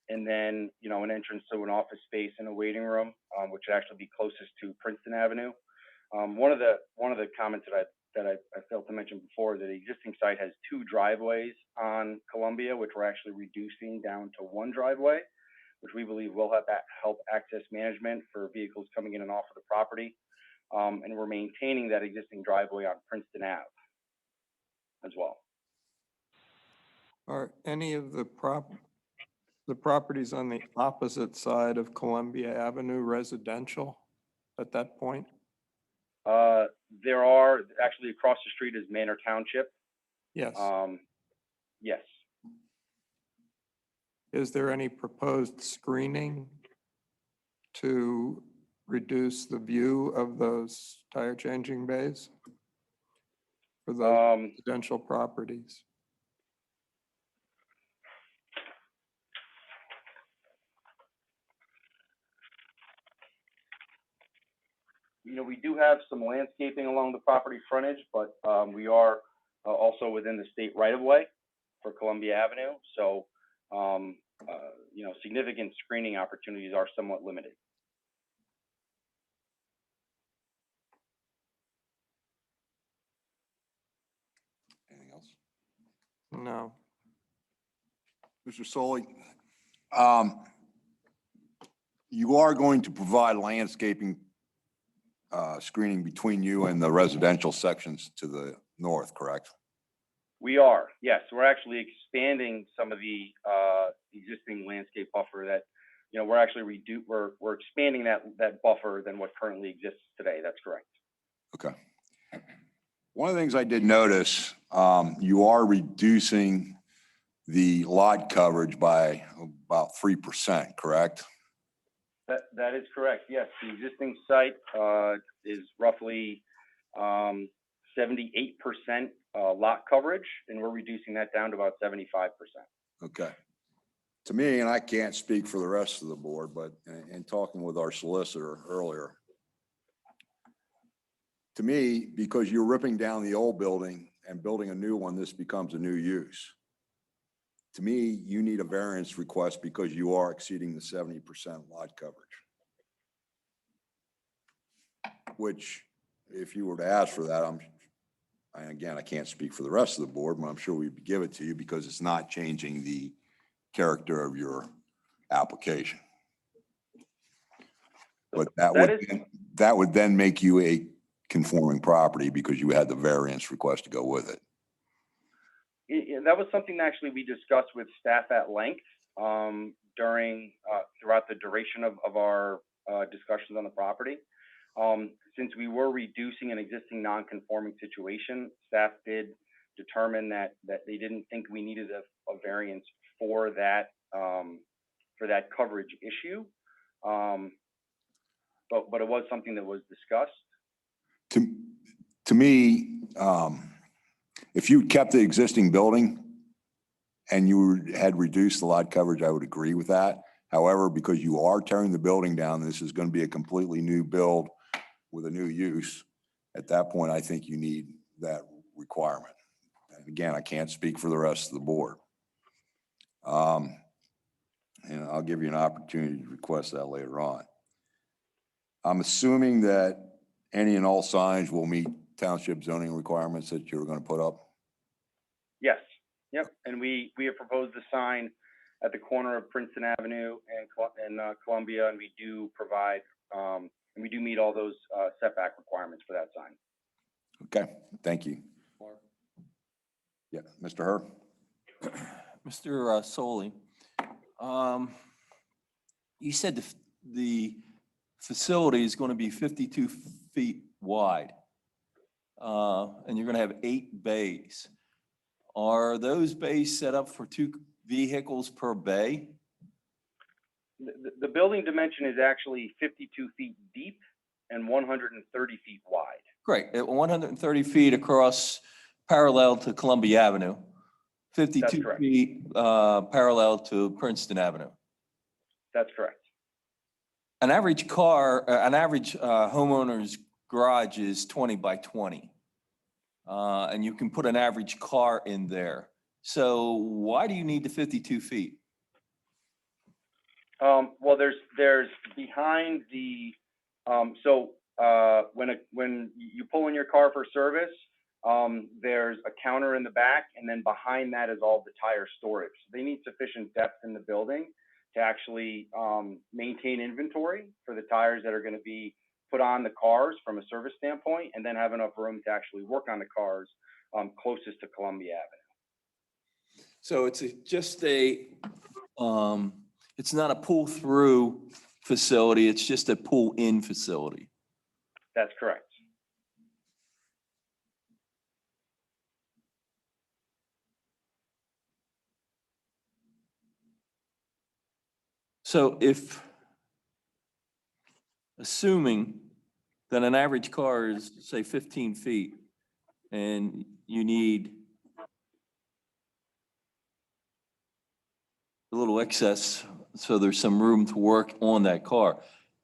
And then, you know, an entrance to an office space and a waiting room, which would actually be closest to Princeton Avenue. One of the comments that that I failed to mention before, that the existing site has 2 driveways on Columbia, which we're actually reducing down to 1 driveway, which we believe will help access management for vehicles coming in and off of the property. And we're maintaining that existing driveway on Princeton Ave as well. Are any of the properties on the opposite side of Columbia Avenue residential at that point? There are, actually across the street is Manor Township. Yes. Yes. Is there any proposed screening to reduce the view of those tire changing bays for those residential properties? You know, we do have some landscaping along the property frontage, but we are also within the state right of way for Columbia Avenue. So, you know, significant screening opportunities are somewhat limited. Anything else? No. Mr. Solly, you are going to provide landscaping screening between you and the residential sections to the north, correct? We are, yes. We're actually expanding some of the existing landscape buffer that, you know, we're expanding that buffer than what currently exists today. That's correct. Okay. One of the things I did notice, you are reducing the lot coverage by about 3%, correct? That is correct. Yes, the existing site is roughly 78% lot coverage, and we're reducing that down to about 75%. Okay. To me, and I can't speak for the rest of the board, but in talking with our solicitor earlier, to me, because you're ripping down the old building and building a new one, this becomes a new use. To me, you need a variance request because you are exceeding the 70% lot coverage. Which, if you were to ask for that, again, I can't speak for the rest of the board, but I'm sure we'd give it to you because it's not changing the character of your application. But that would then make you a conforming property because you had the variance request to go with it. That was something that actually we discussed with staff at length throughout the duration of our discussions on the property. Since we were reducing an existing non-conforming situation, staff did determine that they didn't think we needed a variance for that coverage issue. But it was something that was discussed. To me, if you kept the existing building and you had reduced the lot coverage, I would agree with that. However, because you are tearing the building down, this is going to be a completely new build with a new use. At that point, I think you need that requirement. And again, I can't speak for the rest of the board. And I'll give you an opportunity to request that later on. I'm assuming that any and all signs will meet township zoning requirements that you're going to put up? Yes. Yep. And we have proposed a sign at the corner of Princeton Avenue and Columbia, and we do provide and we do meet all those setback requirements for that sign. Okay, thank you. Yeah, Mr. Herr. Mr. Solly, you said the facility is going to be 52 feet wide, and you're going to have 8 bays. Are those bays set up for 2 vehicles per bay? The building dimension is actually 52 feet deep and 130 feet wide. Great, at 130 feet across parallel to Columbia Avenue, 52 feet parallel to Princeton Avenue. That's correct. An average homeowner's garage is 20 by 20. And you can put an average car in there. So why do you need the 52 feet? Well, there's behind the, when you pull in your car for service, There's a counter in the back, and then behind that is all the tire storage. So they need sufficient depth in the building to actually maintain inventory for the tires that are going to be put on the cars from a service standpoint, and then have enough room to actually work on the cars closest to Columbia Avenue. So it's just it's not a pull-through facility, it's just a pull-in facility. That's correct. So assuming that an average car is, say, 15 feet, and you need a little excess, so there's some room to work on that car,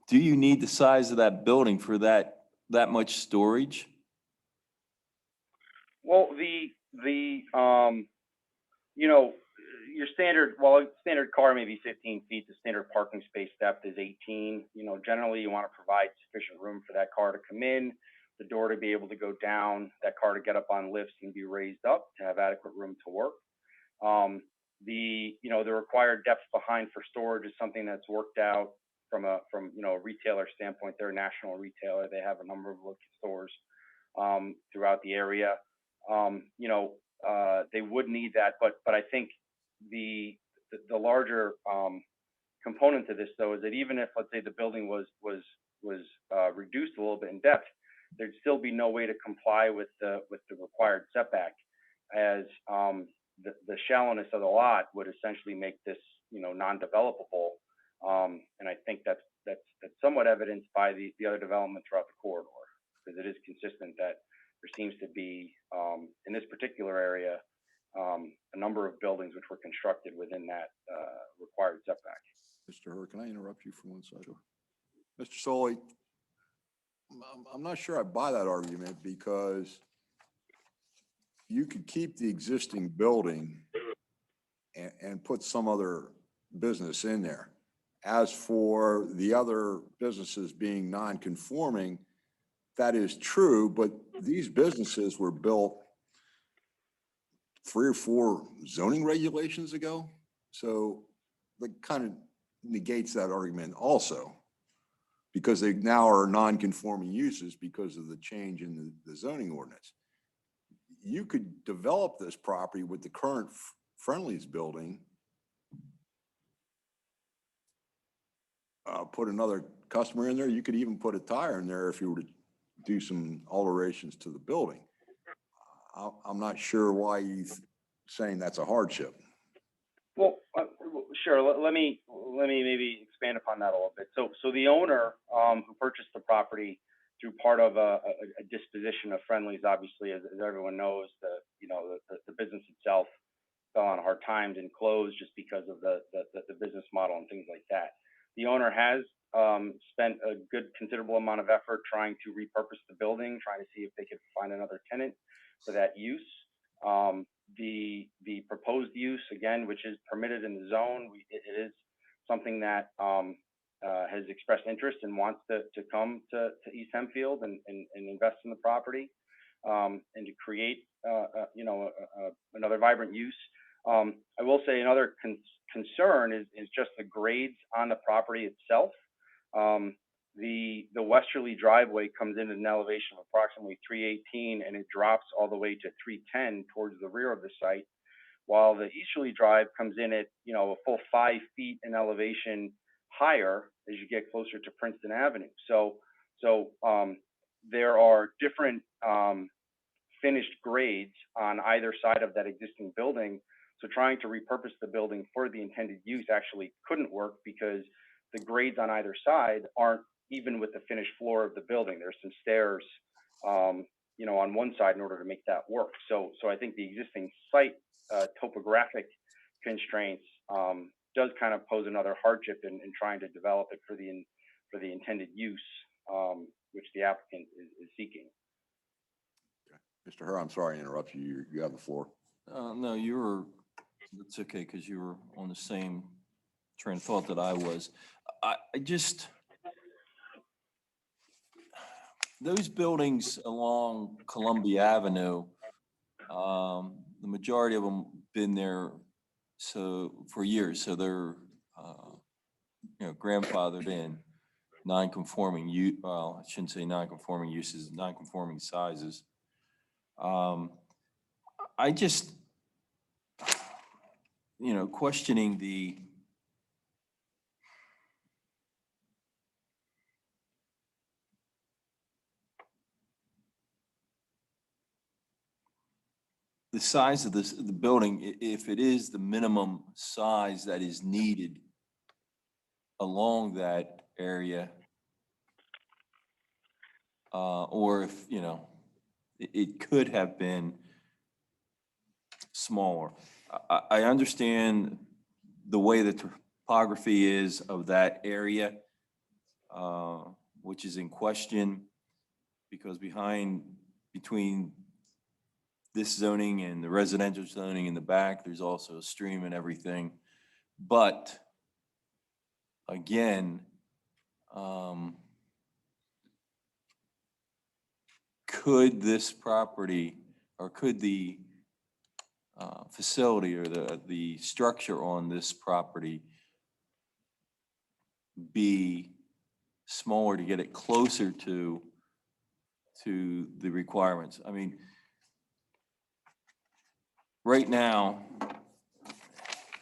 do you need the size of that building for that much storage? Well, you know, your standard car may be 15 feet, the standard parking space depth is 18. You know, generally you want to provide sufficient room for that car to come in, the door to be able to go down, that car to get up on lifts and be raised up to have adequate room to work. The required depth behind for storage is something that's worked out from a retailer standpoint. They're a national retailer. They have a number of stores throughout the area. They would need that, but I think the larger component to this, though, is that even if, let's say, the building was reduced a little bit in depth, there'd still be no way to comply with the required setback, as the shallowness of the lot would essentially make this non-developable. And I think that's somewhat evidenced by the other development throughout the corridor, because it is consistent that there seems to be in this particular area a number of buildings which were constructed within that required setback. Mr. Hur, can I interrupt you for one second? Mr. Solly, I'm not sure I buy that argument, because you could keep the existing building and put some other business in there. As for the other businesses being non-conforming, that is true, but these businesses were built 3 or 4 zoning regulations ago. So that kind of negates that argument also, because they now are non-conforming uses because of the change in the zoning ordinance. You could develop this property with the current Friendly's building, put another customer in there. You could even put a tire in there if you were to do some alterations to the building. I'm not sure why he's saying that's a hardship. Well, sure. Let me maybe expand upon that a little bit. So the owner who purchased the property through part of a disposition of Friendly's, obviously, as everyone knows, the business itself fell on hard times and closed just because of the business model and things like that. The owner has spent a good considerable amount of effort trying to repurpose the building, trying to see if they could find another tenant for that use. The proposed use, again, which is permitted in the zone, it is something that has expressed interest and wants to come to East Hempfield and invest in the property and to create another vibrant use. I will say another concern is just the grades on the property itself. The westerly driveway comes in at an elevation of approximately 318, and it drops all the way to 310 towards the rear of the site, while the easterly drive comes in at a full 5 feet in elevation higher as you get closer to Princeton Avenue. So there are different finished grades on either side of that existing building. So trying to repurpose the building for the intended use actually couldn't work, because the grades on either side aren't even with the finished floor of the building. There's some stairs, on one side in order to make that work. So I think the existing site topographic constraints does kind of pose another hardship in trying to develop it for the intended use, which the applicant is seeking. Mr. Hur, I'm sorry to interrupt you. You have the floor. No, it's okay, because you were on the same train of thought that I was. those buildings along Columbia Avenue, the majority of them been there for years, so they're, grandfathered in, non-conforming well, I shouldn't say non-conforming uses, non-conforming sizes. I just, questioning the size of the building, if it is the minimum size that is needed along that area, or if, it could have been smaller. I understand the way the topography is of that area, which is in question, because between this zoning and the residential zoning in the back, there's also a stream and everything. But again, could this property, or could the facility or the structure on this property be smaller to get it closer to the requirements? I mean, right now,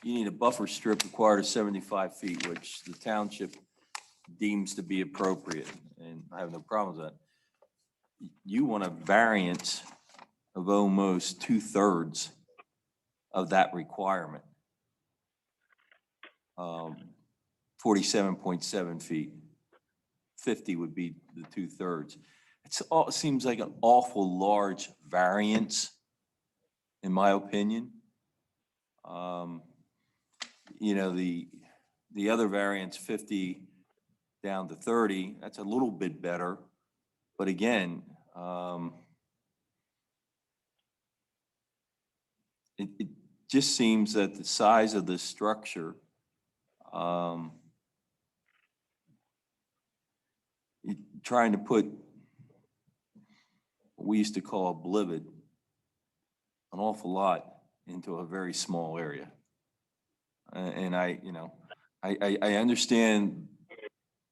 you need a buffer strip required of 75 feet, which the township deems to be appropriate, and I have no problem with that. You want a variance of almost 2/3 of that requirement. 47.7 feet. 50 would be the 2/3. It seems like an awful large variance, in my opinion. The other variance, 50 down to 30, that's a little bit better. But again, it just seems that the size of the structure, trying to put what we used to call a blivet, an awful lot into a very small area. And I understand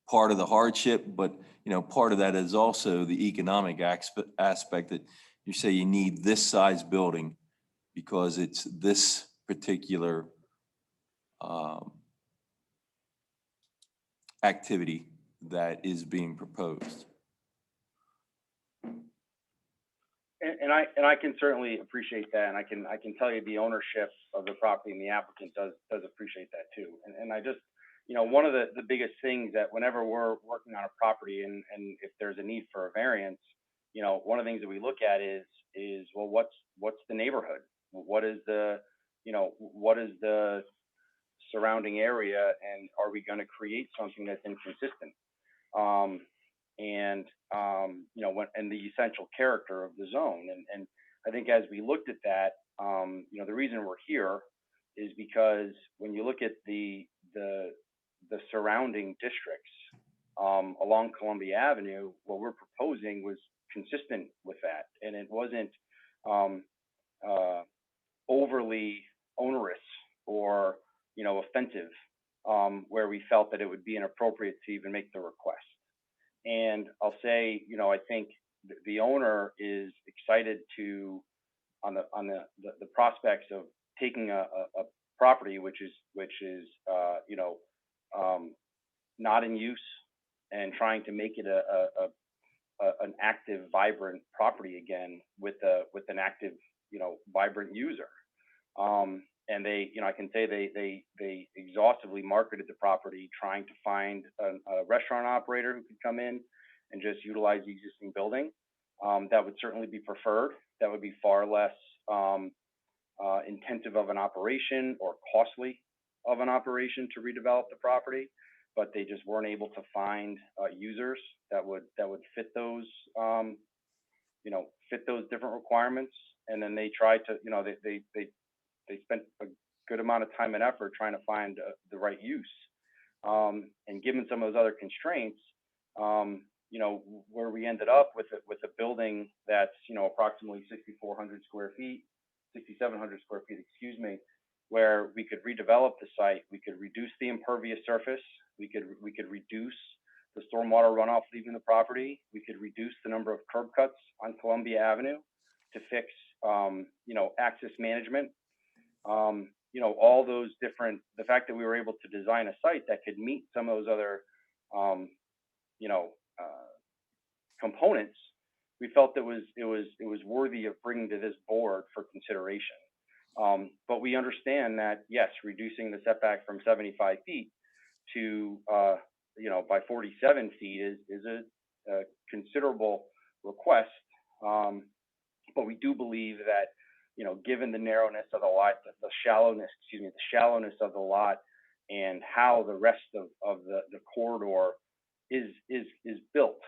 part of the hardship, but part of that is also the economic aspect that you say you need this size building because it's this particular activity that is being proposed. And I can certainly appreciate that, and I can tell you the ownership of the property and the applicant does appreciate that too. And I just, one of the biggest things that whenever we're working on a property and if there's a need for a variance, one of the things that we look at is well, what's the neighborhood? What is the surrounding area, and are we going to create something that's inconsistent? And the essential character of the zone. And I think as we looked at that, the reason we're here is because when you look at the surrounding districts along Columbia Avenue, what we're proposing was consistent with that, and it wasn't overly onerous or offensive, where we felt that it would be inappropriate to even make the request. And I'll say, I think the owner is excited on the prospects of taking a property which is not in use and trying to make it an active, vibrant property again with an active, vibrant user. And they, I can say they exhaustively marketed the property, trying to find a restaurant operator who could come in and just utilize the existing building. That would certainly be preferred. That would be far less intensive of an operation or costly of an operation to redevelop the property. But they just weren't able to find users that would fit those, fit those different requirements. And then they tried to, they spent a good amount of time and effort trying to find the right use. And given some of those other constraints, where we ended up with a building that's, approximately 6,400 square feet, 6,700 square feet, excuse me, where we could redevelop the site, we could reduce the impervious surface, we could reduce the stormwater runoff leaving the property, we could reduce the number of curb cuts on Columbia Avenue to fix, access management. All those different, the fact that we were able to design a site that could meet some of those other, components, we felt it was worthy of bringing to this board for consideration. But we understand that, yes, reducing the setback from 75 feet to, by 47 feet is a considerable request. But we do believe that, given the narrowness of the lot, the shallowness of the lot, and how the rest of the corridor is built,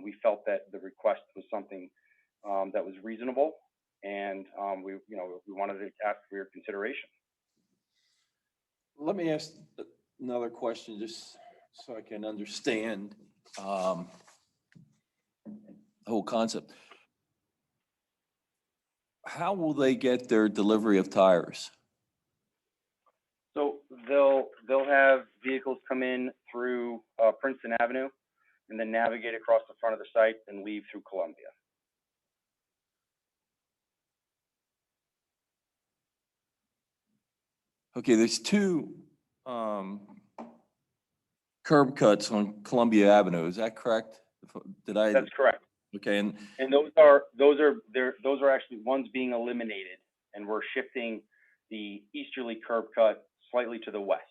we felt that the request was something that was reasonable, and we wanted to ask for your consideration. Let me ask another question, just so I can understand the whole concept. How will they get their delivery of tires? So they'll have vehicles come in through Princeton Avenue and then navigate across the front of the site and leave through Columbia. Okay, there's two curb cuts on Columbia Avenue. Is that correct? That's correct. Okay, And those are actually ones being eliminated, and we're shifting the easterly curb cut slightly to the west.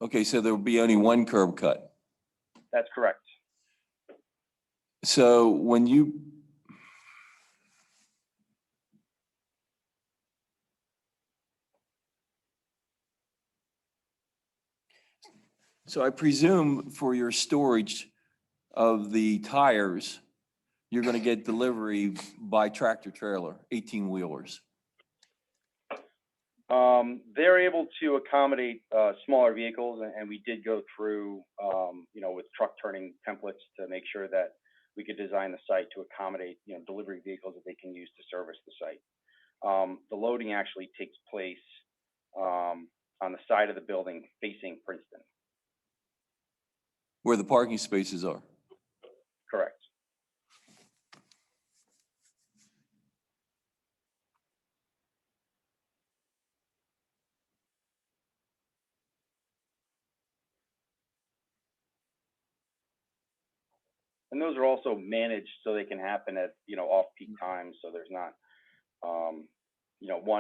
okay, so there will be only one curb cut. That's correct. So when you So I presume for your storage of the tires, you're going to get delivery by tractor trailer, 18-wheelers. They're able to accommodate smaller vehicles, and we did go through, with truck turning templates to make sure that we could design the site to accommodate, delivery vehicles that they can use to service the site. The loading actually takes place on the side of the building facing Princeton. Where the parking spaces are. Correct. And those are also managed so they can happen at, off-peak times, so there's not,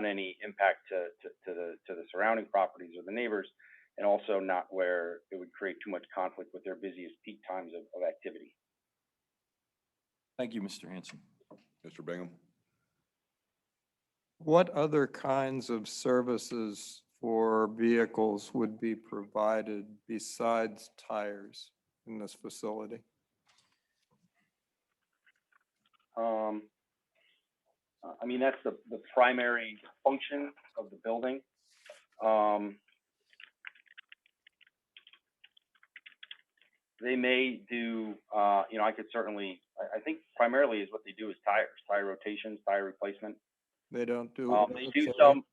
any impact to the surrounding properties or the neighbors, and also not where it would create too much conflict with their busiest peak times of activity. Thank you, Mr. Hanson. Mr. Bingham? What other kinds of services for vehicles would be provided besides tires in this facility? That's the primary function of the building. They may do, I could certainly, I think primarily is what they do is tire rotations, tire replacement. They don't do. They do some,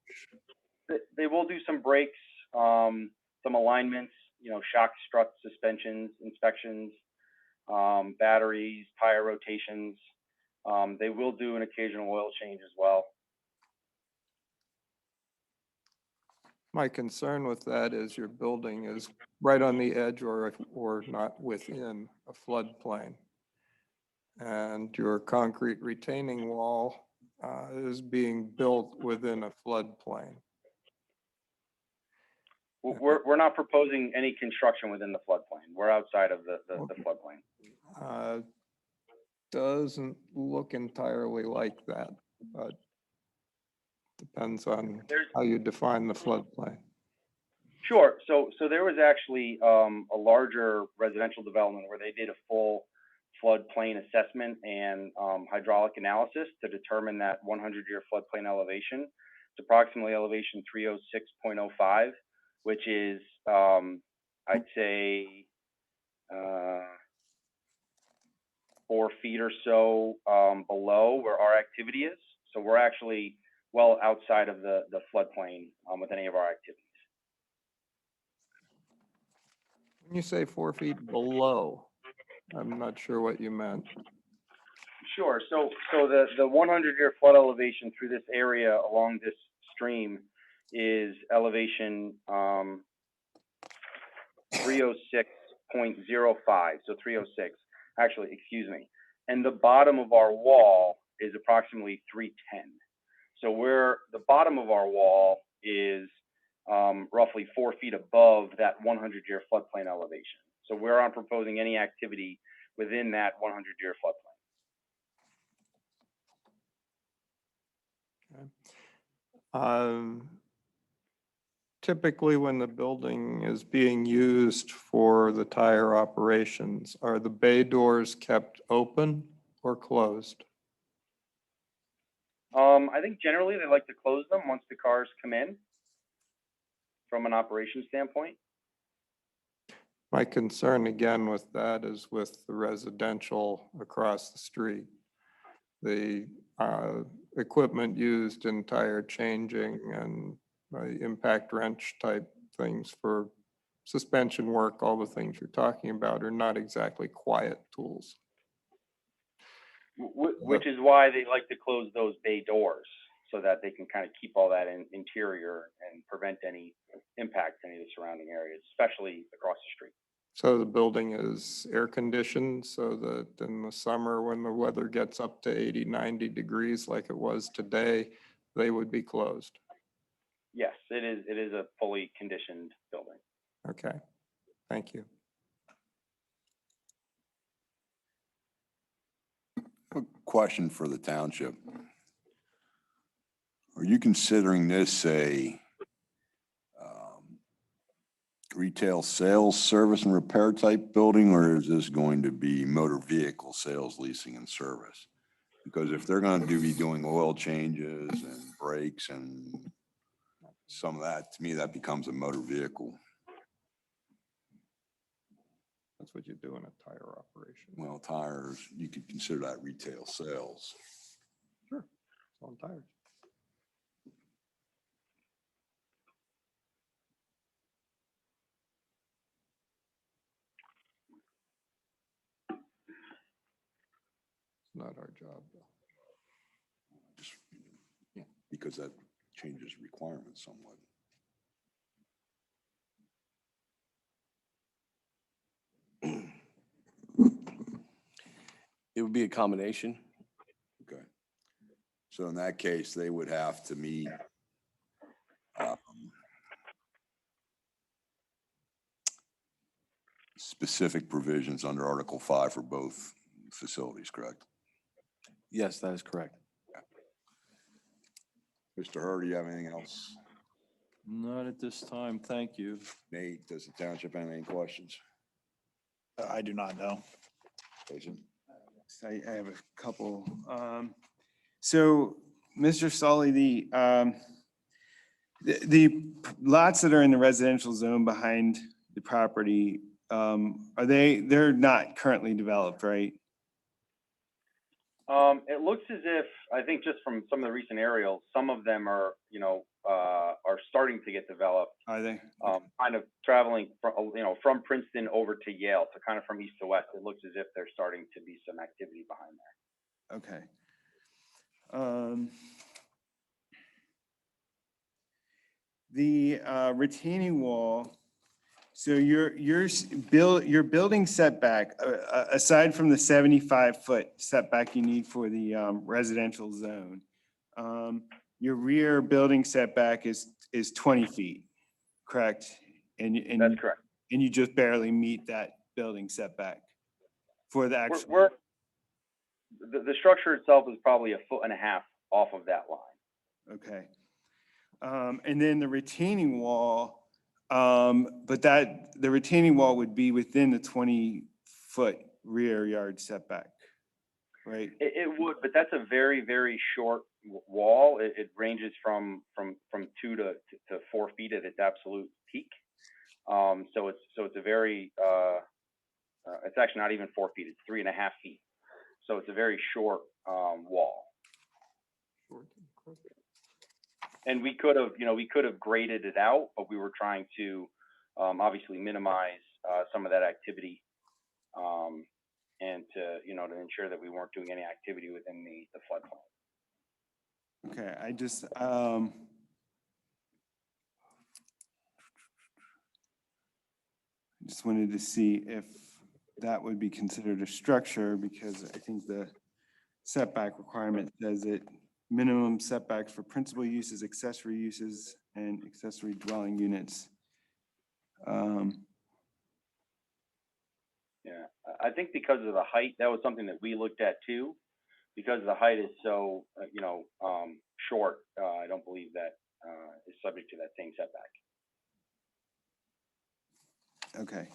they will do some brakes, some alignments, shock strut suspensions, inspections, batteries, tire rotations. They will do an occasional oil change as well. My concern with that is your building is right on the edge or not within a floodplain. And your concrete retaining wall is being built within a floodplain. We're not proposing any construction within the floodplain. We're outside of the floodplain. Doesn't look entirely like that, but depends on how you define the floodplain. Sure. So there was actually a larger residential development where they did a full floodplain assessment and hydraulic analysis to determine that 100-year floodplain elevation. It's approximately elevation 306.05, which is, I'd say, 4 feet or so below where our activity is. So we're actually well outside of the floodplain with any of our activities. When you say 4 feet below, I'm not sure what you meant. Sure. So the 100-year flood elevation through this area along this stream is elevation 306.05. So 306. Actually, excuse me. And the bottom of our wall is approximately 310. So the bottom of our wall is roughly 4 feet above that 100-year floodplain elevation. So we're not proposing any activity within that 100-year floodplain. Typically, when the building is being used for the tire operations, are the bay doors kept open or closed? I think generally they like to close them once the cars come in from an operation standpoint. My concern again with that is with the residential across the street. The equipment used in tire changing and impact wrench type things for suspension work, all the things you're talking about are not exactly quiet tools. Which is why they like to close those bay doors so that they can kind of keep all that interior and prevent any impact to any of the surrounding areas, especially across the street. So the building is air conditioned so that in the summer when the weather gets up to 80, 90 degrees like it was today, they would be closed. Yes, it is a fully conditioned building. Okay, thank you. A question for the township. Are you considering this a retail sales, service and repair type building, or is this going to be motor vehicle sales, leasing and service? Because if they're going to be doing oil changes and brakes and some of that, to me, that becomes a motor vehicle. That's what you do in a tire operation. Well, tires, you could consider that retail sales. Sure, selling tires. It's not our job though. Just, yeah, because that changes requirements somewhat. It would be a combination. Okay. So in that case, they would have to meet specific provisions under Article 5 for both facilities, correct? Yes, that is correct. Mr. Hurd, do you have anything else? Not at this time, thank you. Nate, does the township have any questions? I do not know. Jason? I have a couple. So, Mr. Sully, the lots that are in the residential zone behind the property, they're not currently developed, right? It looks as if, I think just from some of the recent aerials, some of them are, are starting to get developed. Are they? Kind of traveling from, from Princeton over to Yale, so kind of from east to west, it looks as if there's starting to be some activity behind there. Okay. The retaining wall, so your building setback, aside from the 75-foot setback you need for the residential zone, your rear building setback is 20 feet, correct? That's correct. And you just barely meet that building setback for the actual. The structure itself is probably 1.5 feet off of that line. Okay. And then the retaining wall, but the retaining wall would be within the 20-foot rear yard setback, right? It would, but that's a very, very short wall. It ranges from 2 to 4 feet at its absolute peak. So it's a very, it's actually not even 4 feet, it's 3.5 feet. So it's a very short, wall. And we could have, graded it out, but we were trying to, obviously minimize, some of that activity. And to ensure that we weren't doing any activity within the floodplain. Okay, I just, wanted to see if that would be considered a structure, because I think the setback requirement says that minimum setbacks for principal uses, and accessory dwelling units. Yeah, I think because of the height, that was something that we looked at too. Because the height is so, short, I don't believe that is subject to that same setback. Okay.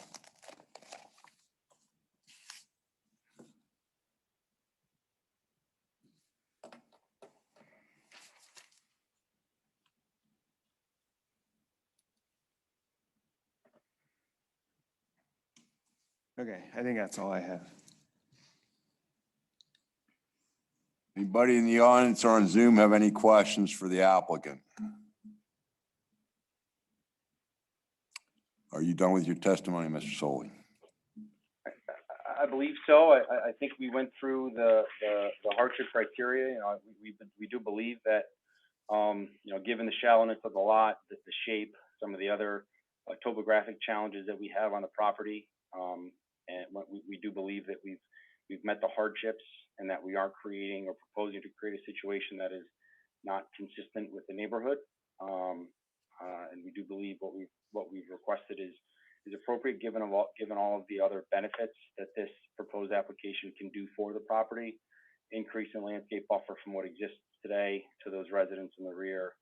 Okay, I think that's all I have. Anybody in the audience or on Zoom have any questions for the applicant? Are you done with your testimony, Mr. Solly? I believe so. I think we went through the hardship criteria. We do believe that, given the shallowness of the lot, the shape, some of the other topographic challenges that we have on the property, and we do believe that we've met the hardships, and that we aren't creating or proposing to create a situation that is not consistent with the neighborhood. And we do believe what we've requested is appropriate given all of the other benefits that this proposed application can do for the property. Increase in landscape buffer from what exists today to those residents in the rear,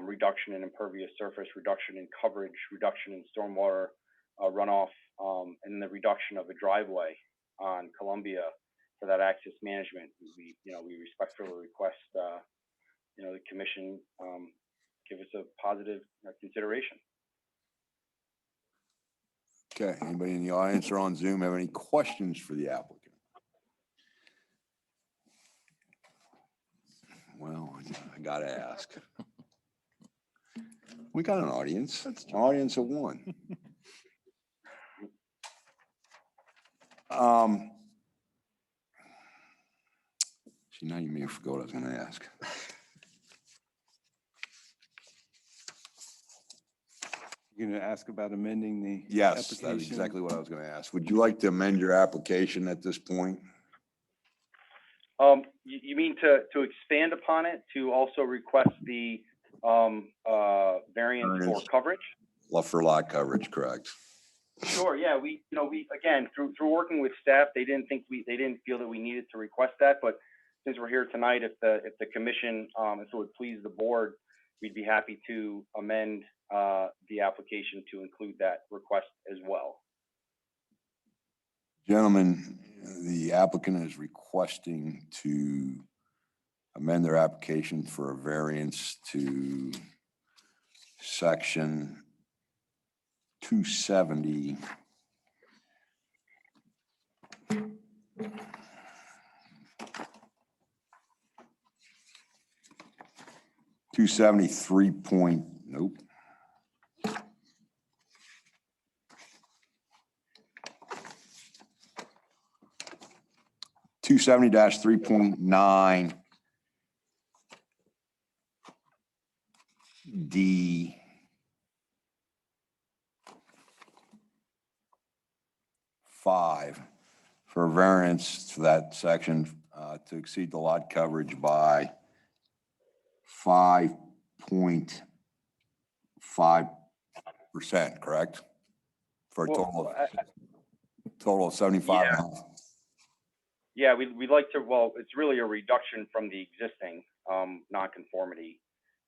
reduction in impervious surface, reduction in coverage, reduction in stormwater runoff, and the reduction of a driveway on Columbia for that access management. We respectfully request the commission give us a positive consideration. Okay, anybody in the audience or on Zoom have any questions for the applicant? Well, I gotta ask. We got an audience, an audience of one. See, now you may have forgot what I was gonna ask. You're going to ask about amending the Yes, that's application? exactly what I was gonna ask. Would you like to amend your application at this point? You mean to expand upon it, to also request the variance for coverage? For lot coverage, correct. Sure. Yeah. We again through working with staff, they didn't feel that we needed to request that. But since we're here tonight, if the commission, if it would please the board, we'd be happy to amend the application to include that request as well. Gentlemen, the applicant is requesting to amend their application for a variance to section 270. Nope. 270-3.9 D 5 for a variance to that section to exceed the lot coverage by 5.5%, correct? For a total of 75. Yeah. Yeah, we'd like to, well, it's really a reduction from the existing nonconformity.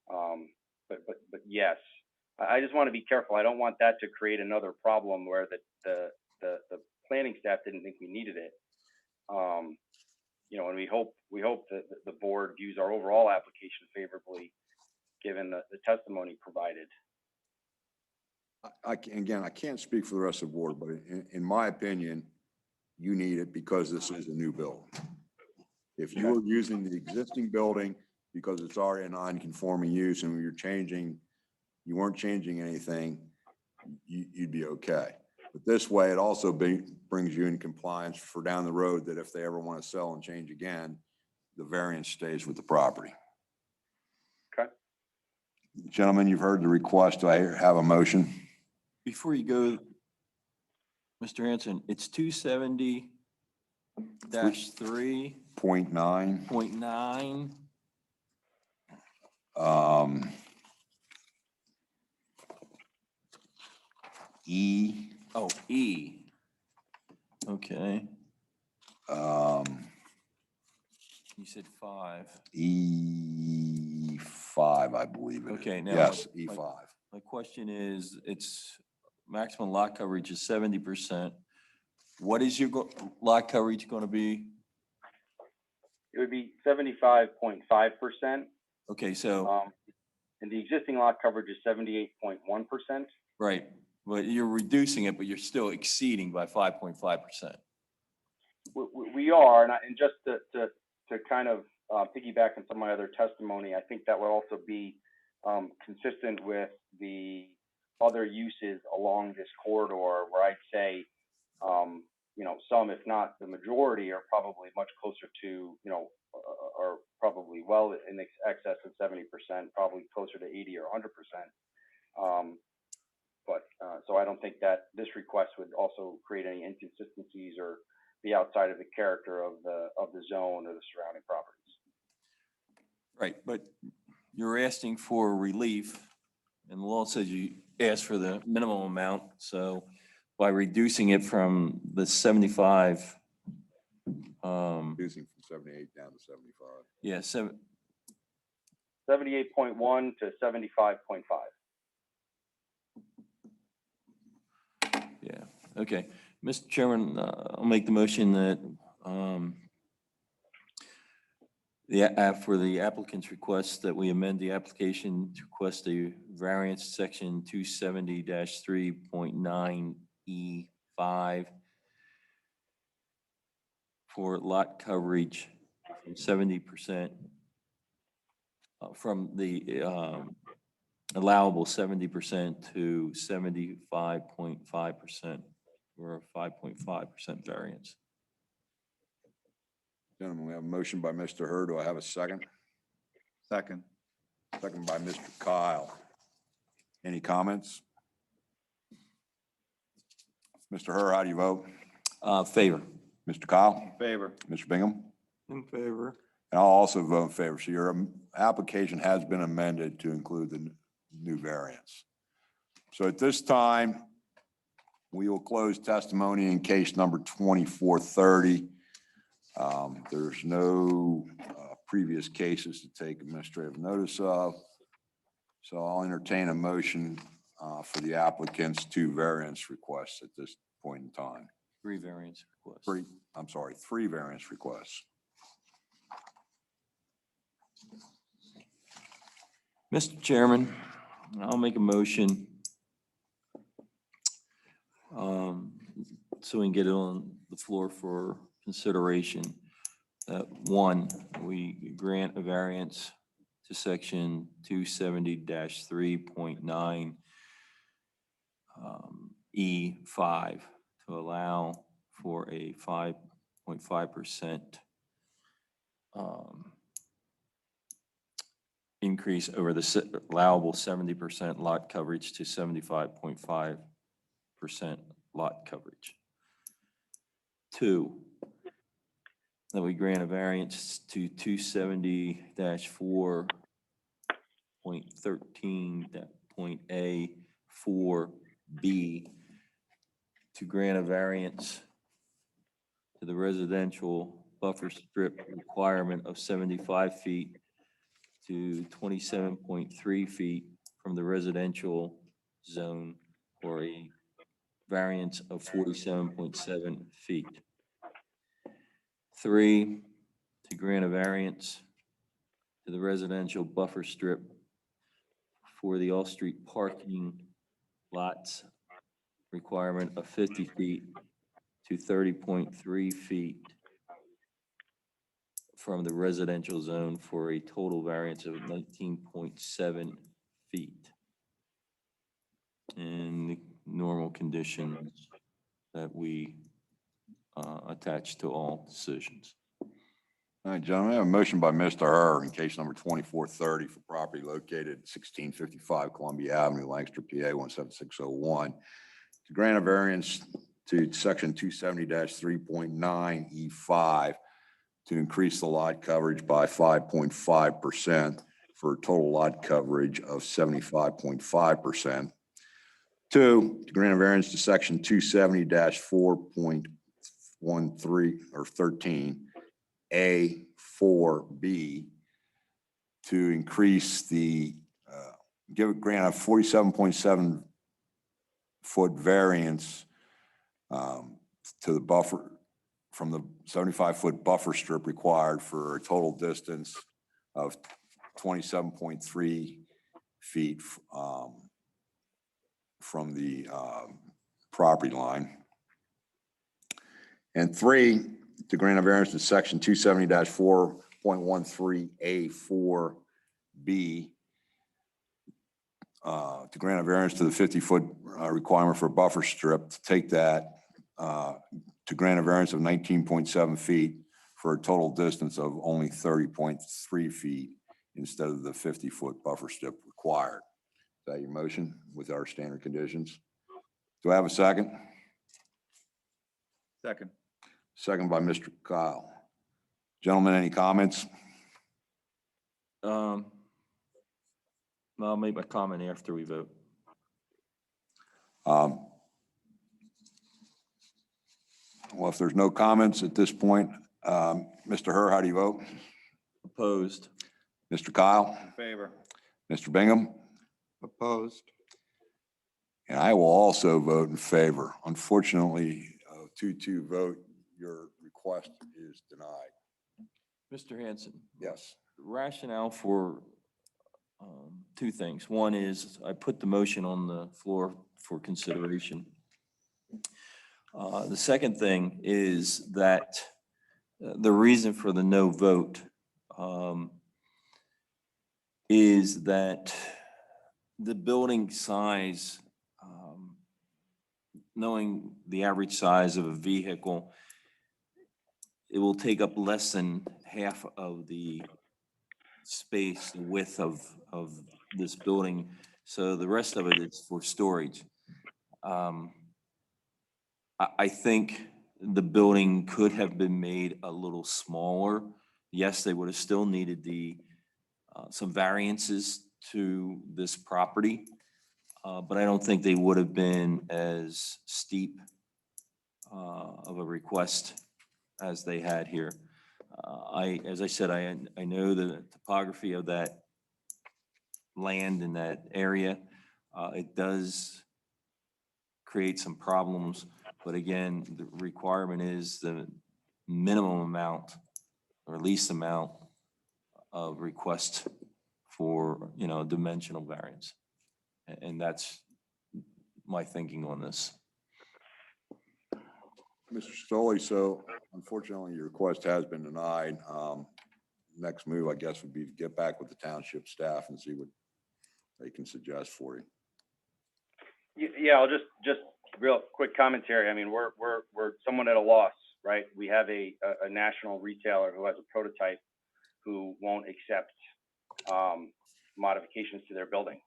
But yes, I just want to be careful. I don't want that to create another problem where the planning staff didn't think we needed it. And we hope that the board views our overall application favorably, given the testimony provided. I can't speak for the rest of the board, but in my opinion, you need it because this is a new bill. If you were using the existing building because it's already a non-conforming use and you weren't changing anything, you'd be okay. But this way, it also brings you in compliance for down the road that if they ever want to sell and change again, the variance stays with the property. Okay. Gentlemen, you've heard the request. Do I have a motion? Before you go, Mr. Hanson, it's 270-3.9. 0.9. E, Oh, E. Okay, you said 5. E5, I believe it is. Okay, now. Yes, my- E5. My question is, it's maximum lot coverage is 70%. What is your lot coverage going to be? It would be 75.5%. Okay, so, And the existing lot coverage is 78.1%. right, but you're reducing it, but you're still exceeding by 5.5%. We are, and just to kind of piggyback on some of my other testimony, I think that would also be consistent with the other uses along this corridor, where I'd say, some, if not the majority, are probably much closer to, are probably well in excess of 70%, probably closer to 80 or 100%. So I don't think that this request would also create any inconsistencies or be outside of the character of the zone or the surrounding properties. Right, but you're asking for relief, and the law says you ask for the minimum amount, so by reducing it from the 75, Reducing from 78 down to 75. yeah, 78.1 to 75.5. yeah, okay. Mr. Chairman, I'll make the motion that for the applicant's request that we amend the application to request a variance section 270-3.9E5 for lot coverage from 70%, from the allowable 70% to 75.5%, or a 5.5% variance. Gentlemen, we have a motion by Mr. Hurd. Do I have a second? Second. Second by Mr. Kyle. Any comments? Mr. Hurd, how do you vote? Favor. Mr. Kyle? Favor. Mr. Bingham? In favor. And I'll also vote in favor. So your application has been amended to include the new variance. So at this time, we will close testimony in case number 2430. There's no previous cases to take administrative notice of. So I'll entertain a motion for the applicant's 2 variance requests at this point in time. 3 variance requests. 3 variance requests. Mr. Chairman, I'll make a motion so we can get it on the floor for consideration. 1, we grant a variance to section 270-3.9 E5 to allow for a 5.5% increase over the allowable 70% lot coverage to 75.5% lot coverage. 2, that we grant a variance to 270-4.13.A4B to grant a variance to the residential buffer strip requirement of 75 feet to 27.3 feet from the residential zone, or a variance of 47.7 feet. 3, to grant a variance to the residential buffer strip for the off-street parking lots requirement of 50 feet to 30.3 feet from the residential zone for a total variance of 19.7 feet. And the normal conditions that we attach to all decisions. All right, gentlemen, I have a motion by Mr. Herr in case number 2430 for property located at 1655 Columbia Avenue, Lancaster, PA 17601, to grant a variance to section 270-3.9E5 to increase the lot coverage by 5.5% for a total lot coverage of 75.5%. Two, to grant a variance to section 270-4.13 or 13. A4B to increase the, grant a 47.7 foot variance to the buffer from the 75-foot buffer strip required for a total distance of 27.3 feet from the property line. And three, to grant a variance to section 270-4.13A4B to grant a variance to the 50-foot requirement for a buffer strip, to take that to grant a variance of 19.7 feet for a total distance of only 30.3 feet instead of the 50-foot buffer strip required. Is that your motion with our standard conditions? Do I have a second? Second. Second by Mr. Kyle. Gentlemen, any comments? I'll make my comment after we vote. Well, if there's no comments at this point, Mr. Herr, how do you vote? Opposed. Mr. Kyle? In favor. Mr. Bingham? Opposed. And I will also vote in favor. Unfortunately, a 2-2 vote, your request is denied. Mr. Hanson. Yes. Rationale for two things. One is I put the motion on the floor for consideration. The second thing is that the reason for the no vote is that the building size, knowing the average size of a vehicle, it will take up less than half of the space, the width of this building. So the rest of it is for storage. I think the building could have been made a little smaller. Yes, they would have still needed some variances to this property, but I don't think they would have been as steep of a request as they had here. As I said, I know the topography of that land in that area. It does create some problems, but again, the requirement is the minimum amount or least amount of request for, dimensional variance. And that's my thinking on this. Mr. Stoley, so unfortunately, your request has been denied. Next move, I guess, would be to get back with the township staff and see what they can suggest for you. Yeah, I'll just real quick commentary. I mean, we're somewhat at a loss, right? We have a national retailer who has a prototype who won't accept modifications to their building.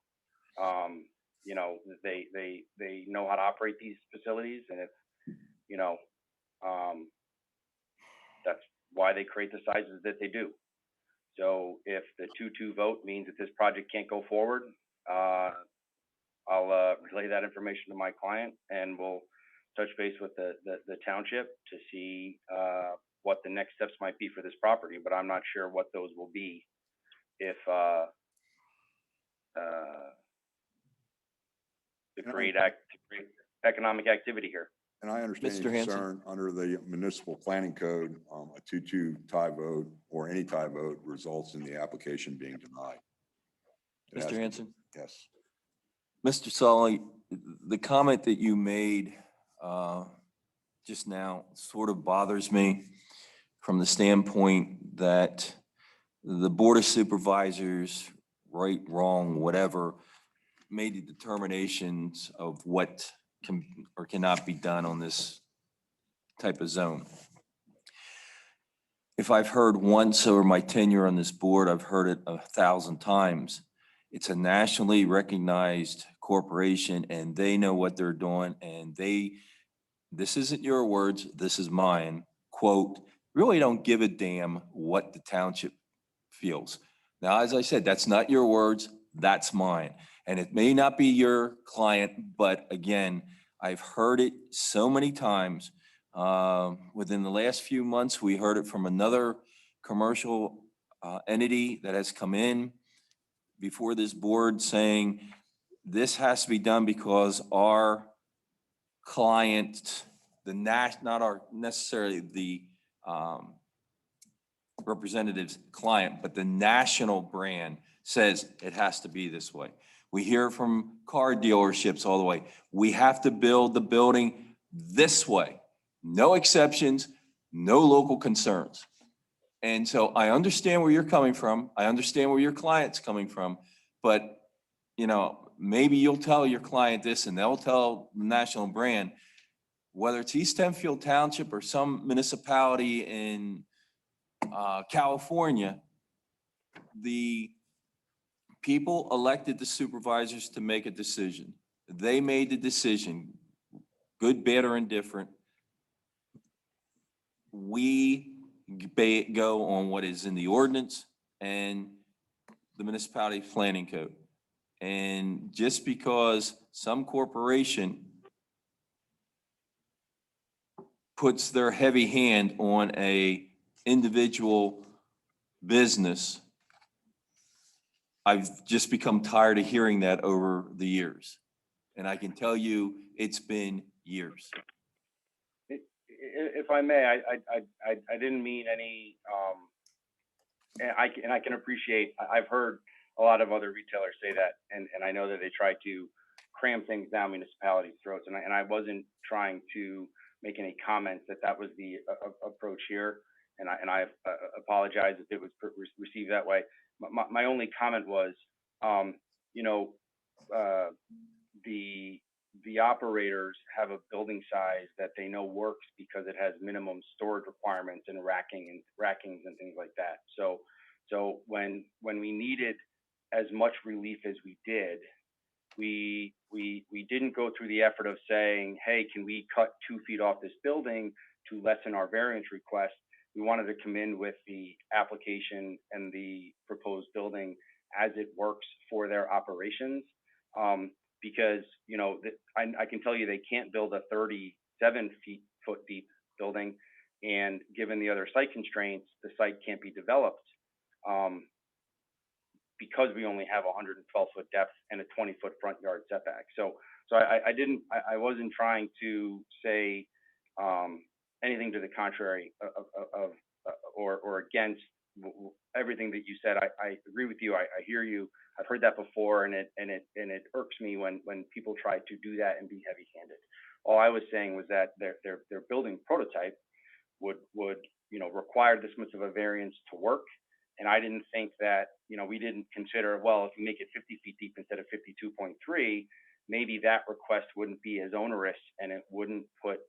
They know how to operate these facilities, and it's, that's why they create the sizes that they do. So if the 2-2 vote means that this project can't go forward, I'll relay that information to my client, and we'll touch base with the township to see what the next steps might be for this property. But I'm not sure what those will be if to create economic activity here. And I understand Mr. your Hanson? concern under the municipal planning code, a 2-2 tie vote or any tie vote results in the application being denied. It has Mr. to be- Hanson? Yes. Mr. Solly, the comment that you made just now sort of bothers me. from the standpoint that the Board of Supervisors, right, wrong, whatever, made the determinations of what can or cannot be done on this type of zone. If I've heard once over my tenure on this board, I've heard it 1,000 times. It's a nationally recognized corporation and they know what they're doing and this isn't your words, this is mine, quote, really don't give a damn what the township feels. Now, as I said, that's not your words, that's mine. And it may not be your client, but again, I've heard it so many times. Within the last few months, we heard it from another commercial entity that has come in before this board saying, this has to be done because our client, not our necessarily the representative's client, but the national brand says it has to be this way. We hear from car dealerships all the way. We have to build the building this way. No exceptions, no local concerns. And so I understand where you're coming from. I understand where your client's coming from, but you know, maybe you'll tell your client this and they'll tell the national brand, whether it's East Hempfield Township or some municipality in California, the people elected the supervisors to make a decision. They made the decision, good, bad, or indifferent. We go on what is in the ordinance and the municipality planning code. And just because some corporation puts their heavy hand on a individual business, I've just become tired of hearing that over the years. And I can tell you, it's been years. If I may, I didn't mean any, and I can appreciate, I've heard a lot of other retailers say that, and I know that they try to cram things down municipalities' throats, and I wasn't trying to make any comments that was the approach here, and I apologize if it was received that way. My only comment was, you know, the operators have a building size that they know works because it has minimum storage requirements and rackings and things like that. So when we needed as much relief as we did, we didn't go through the effort of saying, hey, can we cut 2 feet off this building to lessen our variance request? We wanted to come in with the application and the proposed building as it works for their operations. Because, you know, I can tell you they can't build a 37-foot deep building, and given the other site constraints, the site can't be developed because we only have 112-foot depth and a 20-foot front yard setback. So I wasn't trying to say anything to the contrary or against everything that you said. I agree with you. I hear you. I've heard that before, and it irks me when people try to do that and be heavy-handed. All I was saying was that their building prototype would require this much of a variance to work, and I didn't think that, we didn't consider, well, if you make it 50 feet deep instead of 52.3, maybe that request wouldn't be as onerous, and it wouldn't put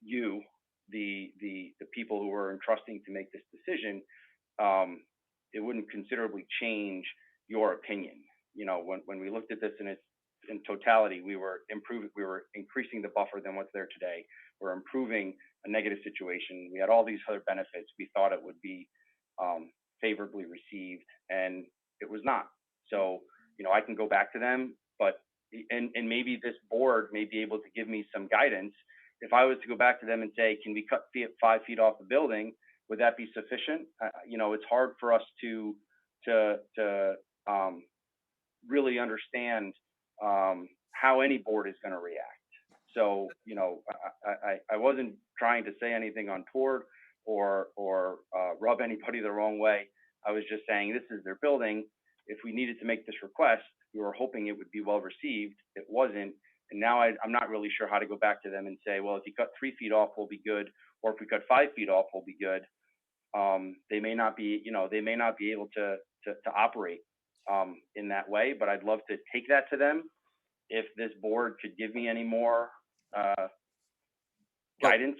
you, the people who were entrusting to make this decision, it wouldn't considerably change your opinion. When we looked at this in totality, we were increasing the buffer than what's there today. We're improving a negative situation. We had all these other benefits. We thought it would be favorably received, and it was not. So, I can go back to them, but and maybe this board may be able to give me some guidance. If I was to go back to them and say, can we cut 5 feet off the building, would that be sufficient? It's hard for us to really understand how any board is going to react. So, I wasn't trying to say anything untoward or rub anybody the wrong way. I was just saying this is their building. If we needed to make this request, we were hoping it would be well received. It wasn't. And now I'm not really sure how to go back to them and say, well, if you cut 3 feet off, we'll be good. Or if we cut 5 feet off, we'll be good. they may not be, they may not be able to operate in that way, but I'd love to take that to them. If this board could give me any more guidance.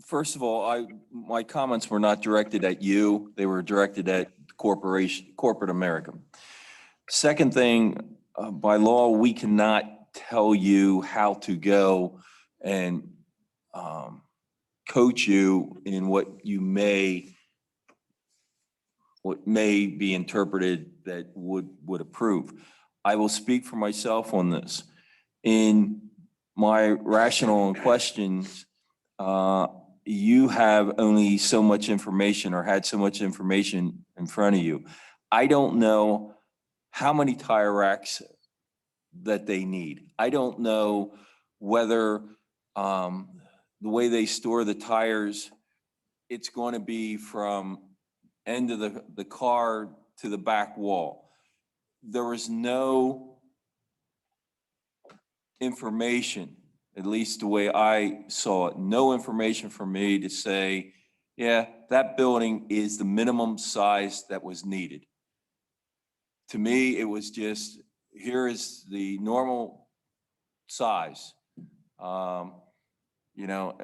First of all, my comments were not directed at you. They were directed at corporate America. Second thing, by law, we cannot tell you how to go and coach you in what may be interpreted that would approve. I will speak for myself on this. In my rational questions, you have only so much information or had so much information in front of you. I don't know how many tire racks that they need. I don't know whether the way they store the tires, it's going to be from end of the car to the back wall. There was no information, at least the way I saw it, no information for me to say, yeah, that building is the minimum size that was needed. To me, it was just, here is the normal size. You know.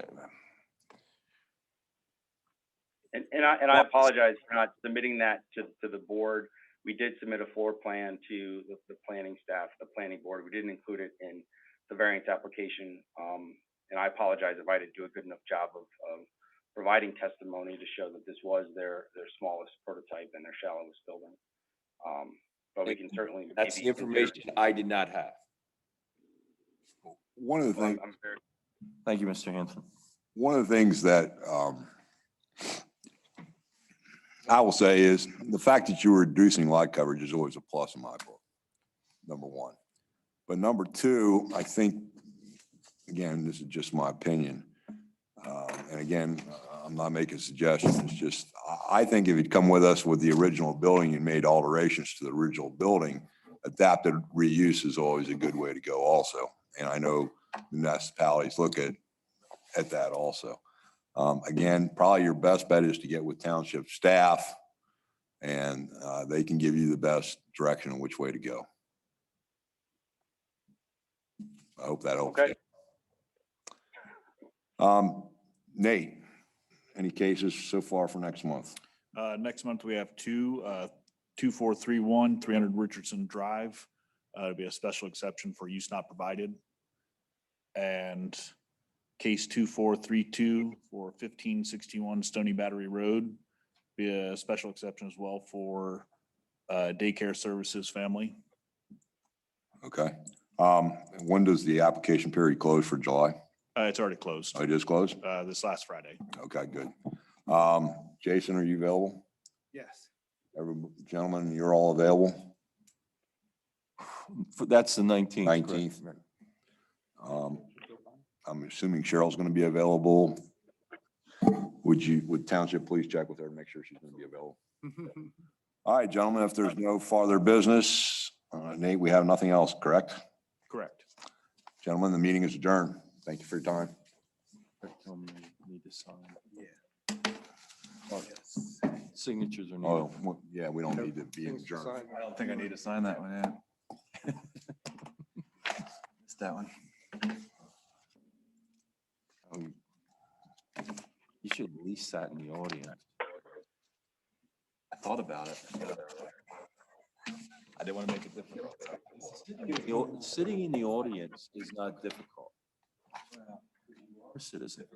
And I apologize for not submitting that to the board. We did submit a floor plan to the planning staff, the planning board. We didn't include it in the variance application. And I apologize if I didn't do a good enough job of providing testimony to show that this was their smallest prototype and their shallowest building. But we can certainly. That's the information I did not have. One of the things. Thank you, Mr. Hanson. One of the things that I will say is the fact that you were reducing lot coverage is always a plus in my book, number one. But number two, I think, again, this is just my opinion. And again, I'm not making suggestions. It's just, I think if you'd come with us with the original building and made alterations to the original building, adaptive reuse is always a good way to go also. And I know municipalities look at that also. Again, probably your best bet is to get with township staff and they can give you the best direction on which way to go. I hope that helps. Okay. Nate, any cases so far for next month? Next month, we have 2431 300 Richardson Drive. It'll be a special exception for use not provided. And case 2432 for 1561 Stony Battery Road, be a special exception as well for daycare services family. Okay. When does the application period close for July? It's already closed. Oh, it is closed? This last Friday. Okay, good. Jason, are you available? Yes. Gentlemen, you're all available? That's the 19th. 19th. I'm assuming Cheryl's going to be available. Would township please check with her to make sure she's going to be available? All right, gentlemen, if there's no farther business, Nate, we have nothing else, correct? Correct. Gentlemen, the meeting is adjourned. Thank you for your time. Need to sign. Yeah. Signatures are needed. Oh, well, yeah, we don't need to be adjourned. I don't think I need to sign that one, yeah. Missed that one. You should at least sat in the audience. I thought about it. I didn't want to make it difficult. Sitting in the audience is not difficult. Of course it isn't.